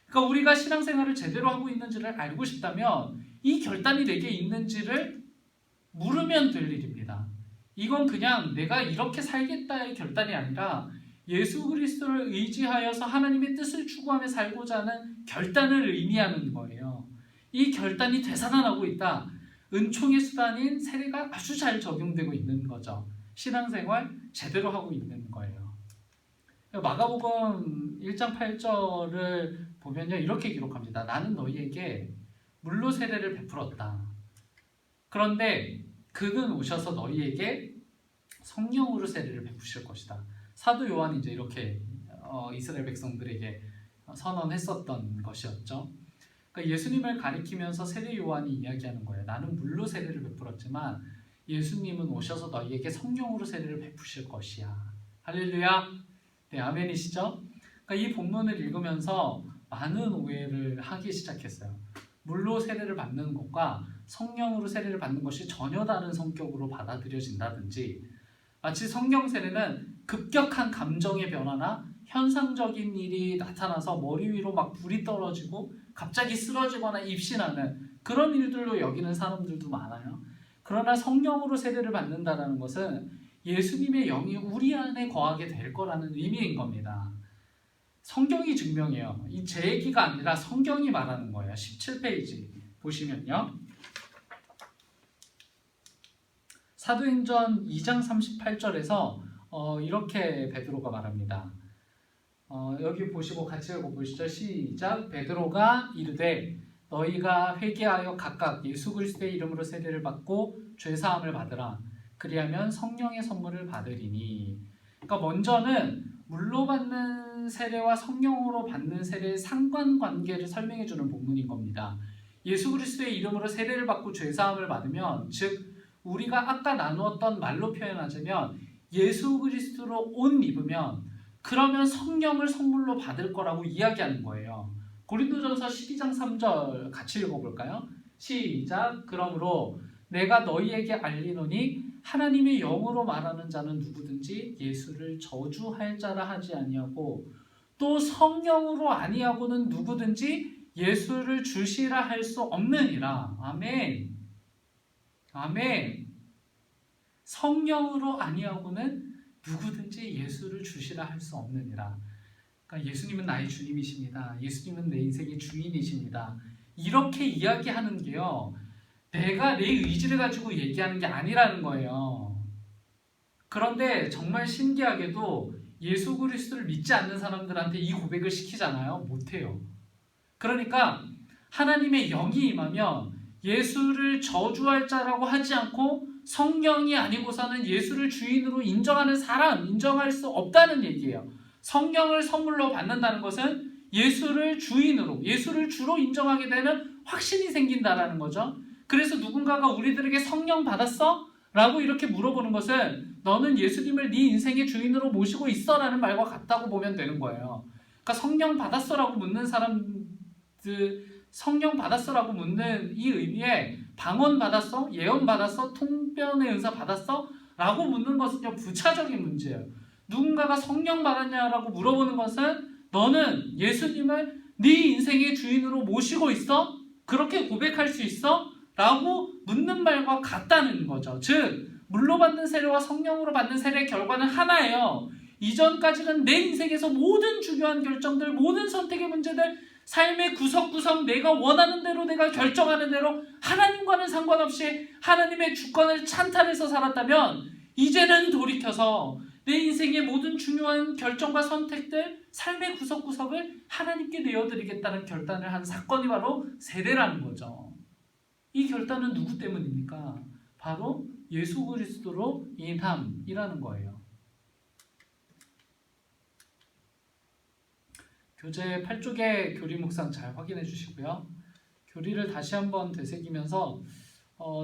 그러니까 우리가 신앙생활을 제대로 하고 있는지를 알고 싶다면 이 결단이 내게 있는지를 물으면 될 일입니다. 이건 그냥 내가 이렇게 살겠다의 결단이 아니라 예수 그리스도를 의지하여서 하나님의 뜻을 추구하며 살고자 하는 결단을 의미하는 거예요. 이 결단이 되살아나고 있다. 은총의 수단인 세례가 아주 잘 적용되고 있는 거죠. 신앙생활 제대로 하고 있는 거예요. 마가복음 1장 8절을 보면요, 이렇게 기록합니다. 나는 너희에게 물로 세례를 베풀었다. 그런데 그는 오셔서 너희에게 성령으로 세례를 베푸실 것이다. 사도 요한이 이제 이렇게 이스라엘 백성들에게 선언했었던 것이었죠. 그러니까 그러니까 예수님을 가리키면서 세례 요한이 이야기하는 거예요. 나는 물로 세례를 베풀었지만 예수님은 오셔서 너희에게 성령으로 세례를 베푸실 것이야. 할렐루야. 네, 아멘이시죠? 그러니까 이 본문을 읽으면서 많은 오해를 하기 시작했어요. 물로 세례를 받는 것과 성령으로 세례를 받는 것이 전혀 다른 성격으로 받아들여진다든지, 마치 성령 세례는 급격한 감정의 변화나 현상적인 일이 나타나서 머리 위로 막 불이 떨어지고 갑자기 쓰러지거나 입신하는 그런 일들로 여기는 사람들도 많아요. 그러나 성령으로 세례를 받는다는 것은 예수님의 영이 우리 안에 거하게 될 거라는 의미인 겁니다. 성경이 증명해요. 이 제 얘기가 아니라 성경이 말하는 거예요. 17페이지 보시면요. 사도행전 2장 38절에서 이렇게 베드로가 말합니다. 여기 보시고 같이 읽어보시죠. 시작. 베드로가 이르되 너희가 회개하여 각각 예수 그리스도의 이름으로 세례를 받고 죄사함을 받으라. 그리하면 성령의 선물을 받으리니. 그러니까 먼저는 물로 받는 세례와 성령으로 받는 세례의 상관관계를 설명해 주는 본문인 겁니다. 예수 그리스도의 이름으로 세례를 받고 죄사함을 받으면, 즉 우리가 아까 나누었던 말로 표현하자면 예수 그리스도로 옷 입으면, 그러면 성령을 선물로 받을 거라고 이야기하는 거예요. 고린도전서 12장 3절 같이 읽어볼까요? 시작. 그러므로 내가 너희에게 알리노니 하나님의 영으로 말하는 자는 누구든지 예수를 저주할 자라 하지 아니하고 또 성령으로 아니하고는 누구든지 예수를 주시라 할 수 없느니라. 아멘. 아멘. 성령으로 아니하고는 누구든지 예수를 주시라 할 수 없느니라. 그러니까 예수님은 나의 주님이십니다. 예수님은 내 인생의 주인이십니다. 이렇게 이야기하는 게요, 내가 내 의지를 가지고 얘기하는 게 아니라는 거예요. 그런데 정말 신기하게도 예수 그리스도를 믿지 않는 사람들한테 이 고백을 시키잖아요. 못해요. 그러니까 하나님의 영이 임하면 예수를 저주할 자라고 하지 않고 성령이 아니고서는 예수를 주인으로 인정하는 사람, 인정할 수 없다는 얘기예요. 성령을 선물로 받는다는 것은 예수를 주인으로, 예수를 주로 인정하게 되는 확신이 생긴다라는 거죠. 그래서 누군가가 우리들에게 성령 받았어? 라고 이렇게 물어보는 것은 너는 예수님을 네 인생의 주인으로 모시고 있어? 라는 말과 같다고 보면 되는 거예요. 그러니까 성령 받았어? 라고 묻는 사람들, 성령 받았어? 라고 묻는 이 의미에 방언 받았어? 예언 받았어? 통변의 은사 받았어? 라고 묻는 것은요, 부차적인 문제예요. 누군가가 성령 받았냐라고 물어보는 것은 너는 예수님을 네 인생의 주인으로 모시고 있어? 그렇게 고백할 수 있어? 라고 묻는 말과 같다는 거죠. 즉 물로 받는 세례와 성령으로 받는 세례의 결과는 하나예요. 이전까지는 내 인생에서 모든 중요한 결정들, 모든 선택의 문제들, 삶의 구석구석 내가 원하는 대로, 내가 결정하는 대로 하나님과는 상관없이 하나님의 주권을 찬탈해서 살았다면, 이제는 돌이켜서 내 인생의 모든 중요한 결정과 선택들, 삶의 구석구석을 하나님께 내어드리겠다는 결단을 한 사건이 바로 세례라는 거죠. 이 결단은 누구 때문입니까? 바로 예수 그리스도로 인함이라는 거예요. 교재 8쪽의 교리 묵상 잘 확인해 주시고요. 교리를 다시 한번 되새기면서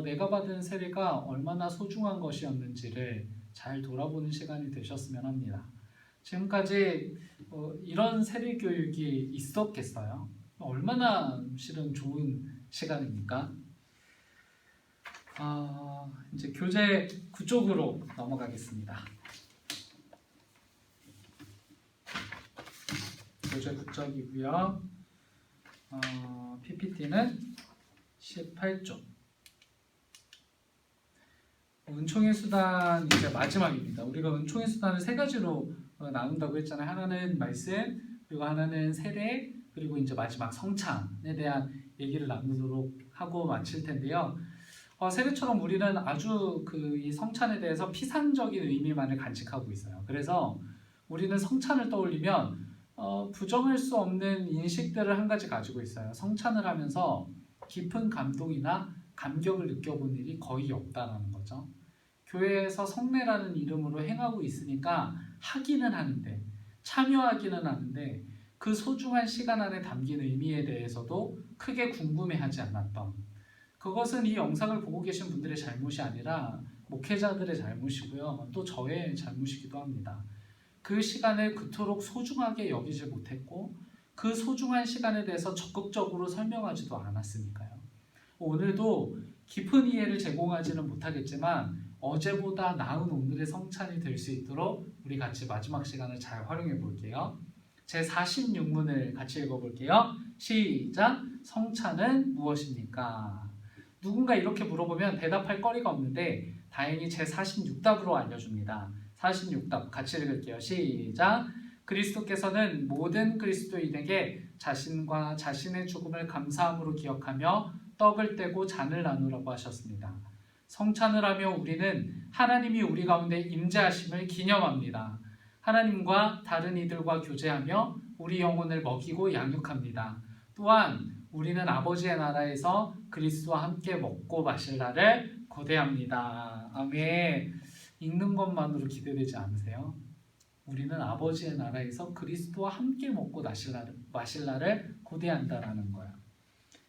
내가 받은 세례가 얼마나 소중한 것이었는지를 잘 돌아보는 시간이 되셨으면 합니다. 지금까지 이런 세례 교육이 있었겠어요? 얼마나 실은 좋은 시간입니까? 이제 교재 9쪽으로 넘어가겠습니다. 교재 9쪽이고요. PPT는 18쪽. 은총의 수단 이제 마지막입니다. 우리가 은총의 수단을 세 가지로 나눈다고 했잖아요. 하나는 말씀, 그리고 하나는 세례, 그리고 이제 마지막 성찬에 대한 얘기를 나누도록 하고 마칠 텐데요. 세례처럼 우리는 아주 이 성찬에 대해서 피상적인 의미만을 간직하고 있어요. 그래서 우리는 성찬을 떠올리면 부정할 수 없는 인식들을 한 가지 가지고 있어요. 성찬을 하면서 깊은 감동이나 감격을 느껴본 일이 거의 없다라는 거죠. 교회에서 성례라는 이름으로 행하고 있으니까 하기는 하는데, 참여하기는 하는데, 그 소중한 시간 안에 담긴 의미에 대해서도 크게 궁금해하지 않았던, 그것은 이 영상을 보고 계신 분들의 잘못이 아니라 목회자들의 잘못이고요. 또 저의 잘못이기도 합니다. 그 시간을 그토록 소중하게 여기지 못했고 그 소중한 시간에 대해서 적극적으로 설명하지도 않았으니까요. 오늘도 깊은 이해를 제공하지는 못하겠지만 어제보다 나은 오늘의 성찬이 될 수 있도록 우리 같이 마지막 시간을 잘 활용해 볼게요. 제 46문을 같이 읽어볼게요. 시작! 성찬은 무엇입니까? 누군가 이렇게 물어보면 대답할 거리가 없는데 다행히 제 46답으로 알려줍니다. 46답 같이 읽을게요. 시작! 그리스도께서는 모든 그리스도인에게 자신과 자신의 죽음을 감사함으로 기억하며 떡을 떼고 잔을 나누라고 하셨습니다. 성찬을 하며 우리는 하나님이 우리 가운데 임재하심을 기념합니다. 하나님과 다른 이들과 교제하며 우리 영혼을 먹이고 양육합니다. 또한 우리는 아버지의 나라에서 그리스도와 함께 먹고 마실 날을 고대합니다. 아멘. 읽는 것만으로 기대되지 않으세요? 우리는 아버지의 나라에서 그리스도와 함께 먹고 마실 날을 고대한다라는 거예요.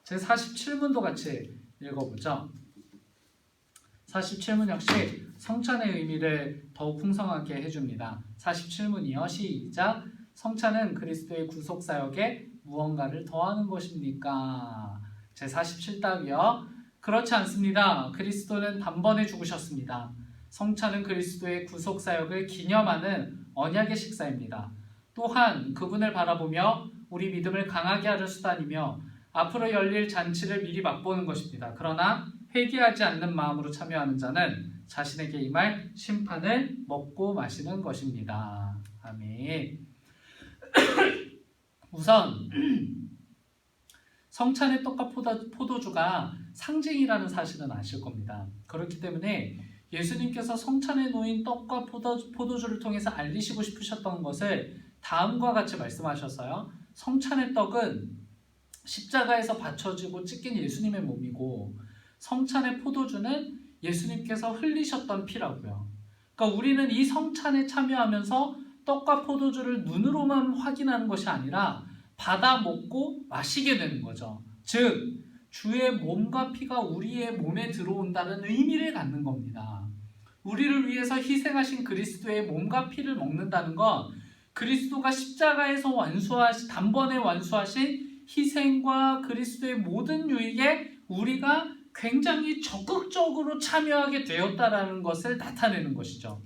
제 47문도 같이 읽어보죠. 47문 역시 성찬의 의미를 더욱 풍성하게 해줍니다. 47문이요. 시작! 성찬은 그리스도의 구속사역에 무언가를 더하는 것입니까? 제 47답이요. 그렇지 않습니다. 그리스도는 단번에 죽으셨습니다. 성찬은 그리스도의 구속사역을 기념하는 언약의 식사입니다. 또한 그분을 바라보며 우리 믿음을 강하게 하는 수단이며 앞으로 열릴 잔치를 미리 맛보는 것입니다. 그러나 회개하지 않는 마음으로 참여하는 자는 자신에게 임할 심판을 먹고 마시는 것입니다. 아멘. 우선 성찬의 떡과 포도주가 상징이라는 사실은 아실 겁니다. 그렇기 때문에 예수님께서 성찬에 놓인 떡과 포도주를 통해서 알리시고 싶으셨던 것을 다음과 같이 말씀하셨어요. 성찬의 떡은 십자가에서 받쳐지고 찢긴 예수님의 몸이고 성찬의 포도주는 예수님께서 흘리셨던 피라고요. 그러니까 우리는 이 성찬에 참여하면서 떡과 포도주를 눈으로만 확인하는 것이 아니라 받아 먹고 마시게 되는 거죠. 즉 주의 몸과 피가 우리의 몸에 들어온다는 의미를 갖는 겁니다. 우리를 위해서 희생하신 그리스도의 몸과 피를 먹는다는 건 그리스도가 십자가에서 단번에 완수하신 희생과 그리스도의 모든 유익에 우리가 굉장히 적극적으로 참여하게 되었다라는 것을 나타내는 것이죠.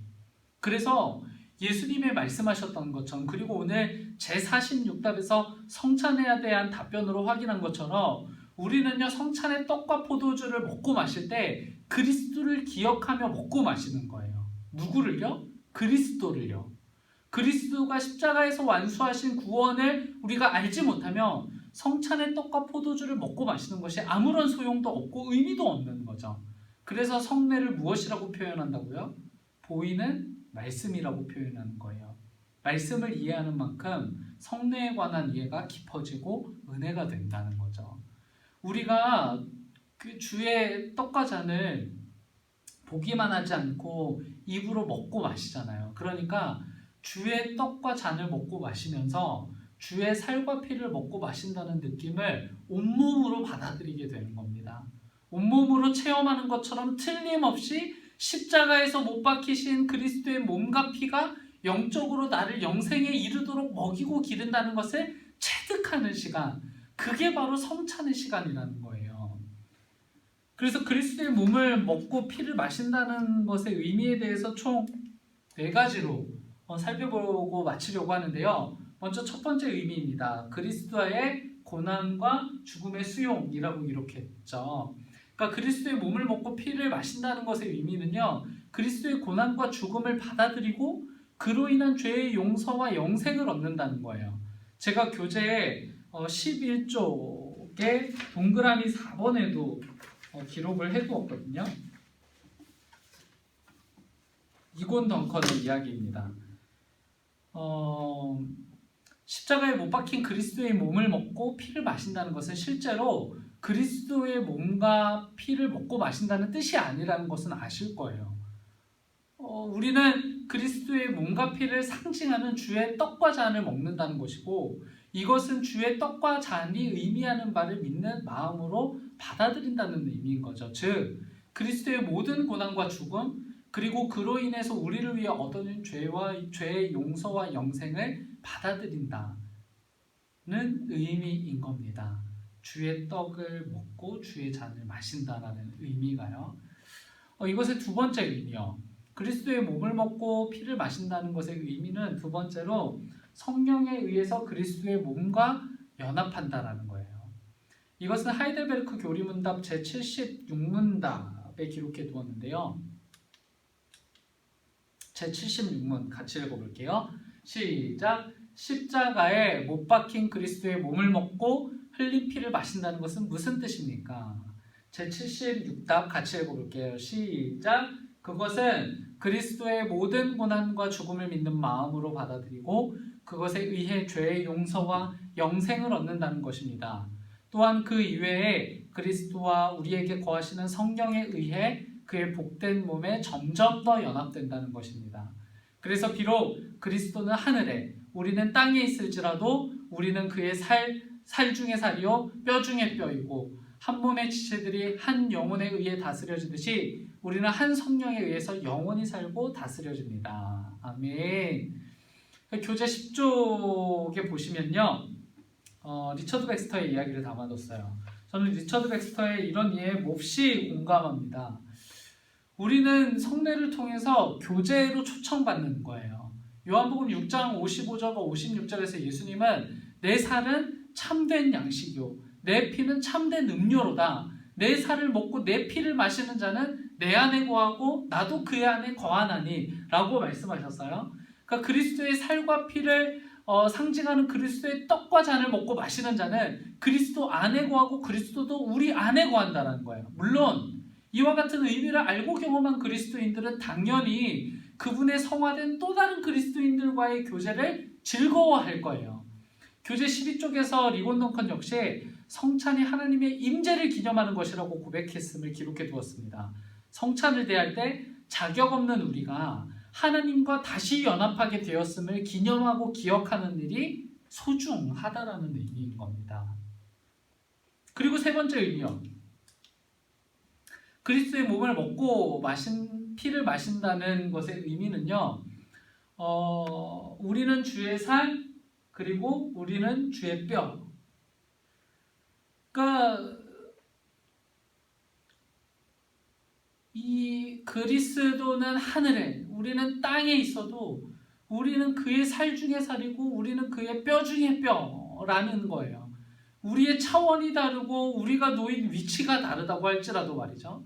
그래서 예수님이 말씀하셨던 것처럼, 그리고 오늘 제46답에서 성찬에 대한 답변으로 확인한 것처럼 우리는요 성찬의 떡과 포도주를 먹고 마실 때 그리스도를 기억하며 먹고 마시는 거예요. 누구를요? 그리스도를요. 그리스도가 십자가에서 완수하신 구원을 우리가 알지 못하면 성찬의 떡과 포도주를 먹고 마시는 것이 아무런 소용도 없고 의미도 없는 거죠. 그래서 성례를 무엇이라고 표현한다고요? 보이는 말씀이라고 표현하는 거예요. 말씀을 이해하는 만큼 성례에 관한 이해가 깊어지고 은혜가 된다는 거죠. 우리가 그 주의 떡과 잔을 보기만 하지 않고 입으로 먹고 마시잖아요. 그러니까 주의 떡과 잔을 먹고 마시면서 주의 살과 피를 먹고 마신다는 느낌을 온몸으로 받아들이게 되는 겁니다. 온몸으로 체험하는 것처럼 틀림없이 십자가에서 못 박히신 그리스도의 몸과 피가 영적으로 나를 영생에 이르도록 먹이고 기른다는 것을 체득하는 시간, 그게 바로 성찬의 시간이라는 거예요. 그래서 그리스도의 몸을 먹고 피를 마신다는 것의 의미에 대해서 총 4가지로 살펴보고 마치려고 하는데요. 먼저 첫 번째 의미입니다. 그리스도의 고난과 죽음의 수용이라고 이렇게 했죠. 그러니까 그리스도의 몸을 먹고 피를 마신다는 것의 의미는요, 그리스도의 고난과 죽음을 받아들이고 그로 인한 죄의 용서와 영생을 얻는다는 거예요. 제가 교재에 11쪽에 동그라미 4번에도 기록을 해두었거든요. 이곤 덩컨의 이야기입니다. 십자가에 못 박힌 그리스도의 몸을 먹고 피를 마신다는 것은 실제로 그리스도의 몸과 피를 먹고 마신다는 뜻이 아니라는 것은 아실 거예요. 우리는 그리스도의 몸과 피를 상징하는 주의 떡과 잔을 먹는다는 것이고, 이것은 주의 떡과 잔이 의미하는 바를 믿는 마음으로 받아들인다는 의미인 거죠. 즉, 그리스도의 모든 고난과 죽음, 그리고 그로 인해서 우리를 위해 얻어진 죄의 용서와 영생을 받아들인다는 의미인 겁니다. 주의 떡을 먹고 주의 잔을 마신다라는 의미가요. 이것의 두 번째 의미요. 그리스도의 몸을 먹고 피를 마신다는 것의 의미는 두 번째로 성령에 의해서 그리스도의 몸과 연합한다라는 거예요. 이것은 하이델베르크 교리문답 제76문답에 기록해 두었는데요. 제76문 같이 읽어볼게요. 시작! 십자가에 못 박힌 그리스도의 몸을 먹고 흘린 피를 마신다는 것은 무슨 뜻입니까? 제76답 같이 읽어볼게요. 시작! 그것은 그리스도의 모든 고난과 죽음을 믿는 마음으로 받아들이고 그것에 의해 죄의 용서와 영생을 얻는다는 것입니다. 또한 그 이외에 그리스도와 우리에게 거하시는 성령에 의해 그의 복된 몸에 점점 더 연합된다는 것입니다. 그래서 비록 그리스도는 하늘에, 우리는 땅에 있을지라도 우리는 그의 살 중의 살이요 뼈 중의 뼈이고 한 몸의 지체들이 한 영혼에 의해 다스려지듯이 우리는 한 성령에 의해서 영원히 살고 다스려집니다. 아멘. 교재 10쪽에 보시면요, 리처드 백스터의 이야기를 담아뒀어요. 저는 리처드 백스터의 이런 이해에 몹시 공감합니다. 우리는 성례를 통해서 교제로 초청받는 거예요. 요한복음 6장 55절과 56절에서 예수님은 내 살은 참된 양식이요 내 피는 참된 음료로다. 내 살을 먹고 내 피를 마시는 자는 내 안에 거하고 나도 그의 안에 거하나니 라고 말씀하셨어요. 그러니까 그리스도의 살과 피를 상징하는 그리스도의 떡과 잔을 먹고 마시는 자는 그리스도 안에 거하고 그리스도도 우리 안에 거한다는 거예요. 물론 이와 같은 의미를 알고 경험한 그리스도인들은 당연히 그분의 성화된 또 다른 그리스도인들과의 교제를 즐거워할 거예요. 교재 12쪽에서 리곤 덩컨 역시 성찬이 하나님의 임재를 기념하는 것이라고 고백했음을 기록해 두었습니다. 성찬을 대할 때 자격 없는 우리가 하나님과 다시 연합하게 되었음을 기념하고 기억하는 일이 소중하다라는 의미인 겁니다. 그리고 세 번째 의미요. 그리스도의 몸을 먹고 피를 마신다는 것의 의미는요. 우리는 주의 살, 그리고 우리는 주의 뼈. 그러니까 이 그리스도는 하늘에, 우리는 땅에 있어도 우리는 그의 살 중에 살이고 우리는 그의 뼈 중에 뼈라는 거예요. 우리의 차원이 다르고 우리가 놓인 위치가 다르다고 할지라도 말이죠.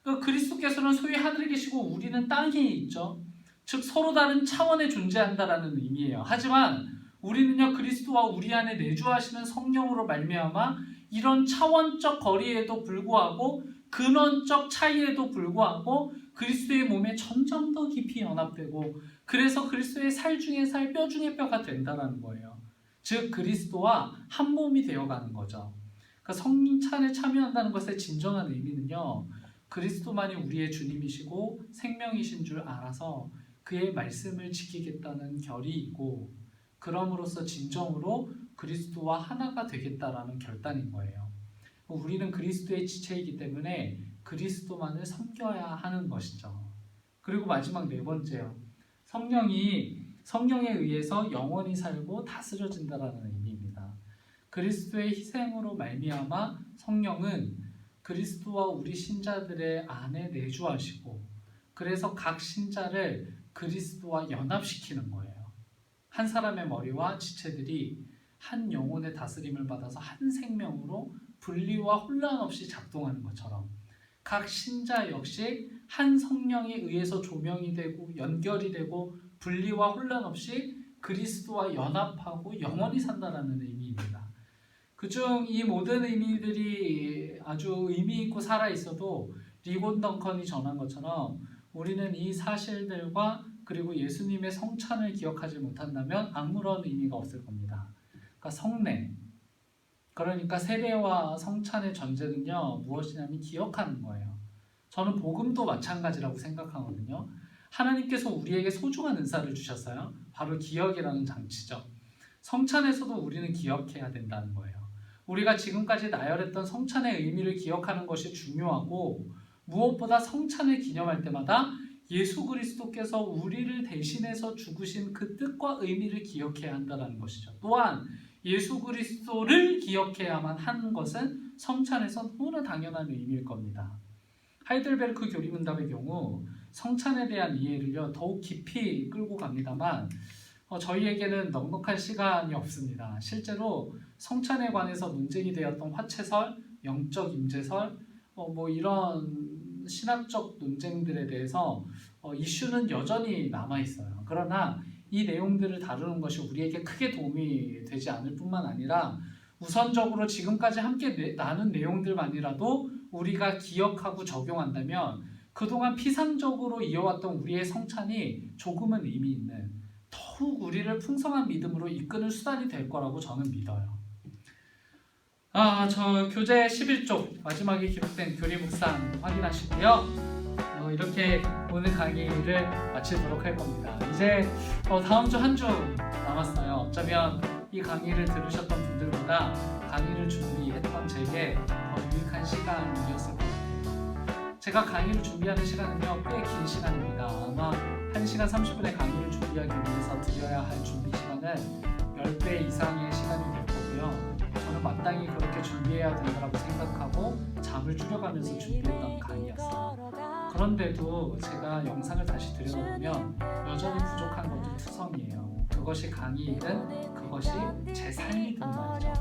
그러니까 그리스도께서는 소위 하늘에 계시고 우리는 땅에 있죠. 즉 서로 다른 차원에 존재한다라는 의미예요. 하지만 우리는요 그리스도와 우리 안에 내주하시는 성령으로 말미암아 이런 차원적 거리에도 불구하고 근원적 차이에도 불구하고 그리스도의 몸에 점점 더 깊이 연합되고 그래서 그리스도의 살 중에 살, 뼈 중에 뼈가 된다는 거예요. 즉 그리스도와 한 몸이 되어가는 거죠. 그러니까 성찬에 참여한다는 것의 진정한 의미는요. 그리스도만이 우리의 주님이시고 생명이신 줄 알아서 그의 말씀을 지키겠다는 결이 있고 그럼으로써 진정으로 그리스도와 하나가 되겠다라는 결단인 거예요. 우리는 그리스도의 지체이기 때문에 그리스도만을 섬겨야 하는 것이죠. 그리고 마지막 네 번째요. 성령에 의해서 영원히 살고 다스려진다라는 의미입니다. 그리스도의 희생으로 말미암아 성령은 그리스도와 우리 신자들의 안에 내주하시고 그래서 각 신자를 그리스도와 연합시키는 거예요. 한 사람의 머리와 지체들이 한 영혼의 다스림을 받아서 한 생명으로 분리와 혼란 없이 작동하는 것처럼 각 신자 역시 한 성령에 의해서 조명이 되고 연결이 되고 분리와 혼란 없이 그리스도와 연합하고 영원히 산다라는 의미입니다. 그중 이 모든 의미들이 아주 의미 있고 살아 있어도 리곤 덩컨이 전한 것처럼 우리는 이 사실들과 그리고 예수님의 성찬을 기억하지 못한다면 아무런 의미가 없을 겁니다. 그러니까 성례, 그러니까 세례와 성찬의 전제는요 무엇이냐면 기억하는 거예요. 저는 복음도 마찬가지라고 생각하거든요. 하나님께서 우리에게 소중한 은사를 주셨어요. 바로 기억이라는 장치죠. 성찬에서도 우리는 기억해야 된다는 거예요. 우리가 지금까지 나열했던 성찬의 의미를 기억하는 것이 중요하고, 무엇보다 성찬을 기념할 때마다 예수 그리스도께서 우리를 대신해서 죽으신 그 뜻과 의미를 기억해야 한다는 것이죠. 또한 예수 그리스도를 기억해야만 하는 것은 성찬에서 너무나 당연한 의미일 겁니다. 하이델베르크 교리문답의 경우 성찬에 대한 이해를요 더욱 깊이 끌고 갑니다만 저희에게는 넉넉한 시간이 없습니다. 실제로 성찬에 관해서 논쟁이 되었던 화채설, 영적 임재설, 뭐 이런 신학적 논쟁들에 대해서 이슈는 여전히 남아 있어요. 그러나 이 내용들을 다루는 것이 우리에게 크게 도움이 되지 않을 뿐만 아니라 우선적으로 지금까지 함께 나눈 내용들만이라도 우리가 기억하고 적용한다면 그동안 피상적으로 이어왔던 우리의 성찬이 조금은 의미 있는, 더욱 우리를 풍성한 믿음으로 이끄는 수단이 될 거라고 저는 믿어요. 저 교재 11쪽 마지막에 기록된 교리 묵상 확인하시고요. 이렇게 오늘 강의를 마치도록 할 겁니다. 이제 다음 주 한 주 남았어요. 어쩌면 이 강의를 들으셨던 분들보다 강의를 준비했던 제게 더 유익한 시간이었을 것 같아요. 제가 강의를 준비하는 시간은요 꽤 긴 시간입니다. 아마 1시간 30분의 강의를 준비하기 위해서 드려야 할 준비 시간은 10배 이상의 시간이 될 거고요. 저는 마땅히 그렇게 준비해야 된다고 생각하고 잠을 줄여가면서 준비했던 강의였어요. 그런데도 제가 영상을 다시 들여다보면 여전히 부족한 것도 투성이에요. 그것이 강의이든 그것이 제 삶이든 말이죠.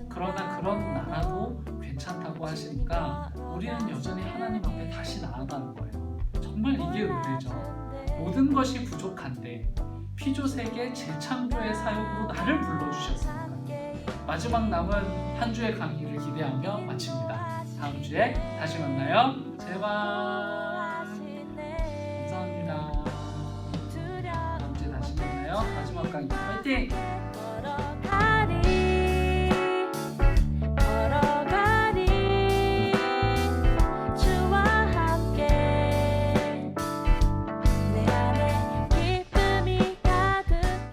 그러나 그런 나라도 괜찮다고 하시니까 우리는 여전히 하나님 앞에 다시 나아가는 거예요. 정말 이게 은혜죠. 모든 것이 부족한데 피조세계 재창조의 사역으로 나를 불러주셨으니까 마지막 남은 한 주의 강의를 기대하며 마칩니다. 다음 주에 다시 만나요. 제발. 감사합니다. 다음 주에 다시 만나요. 마지막 강의 파이팅!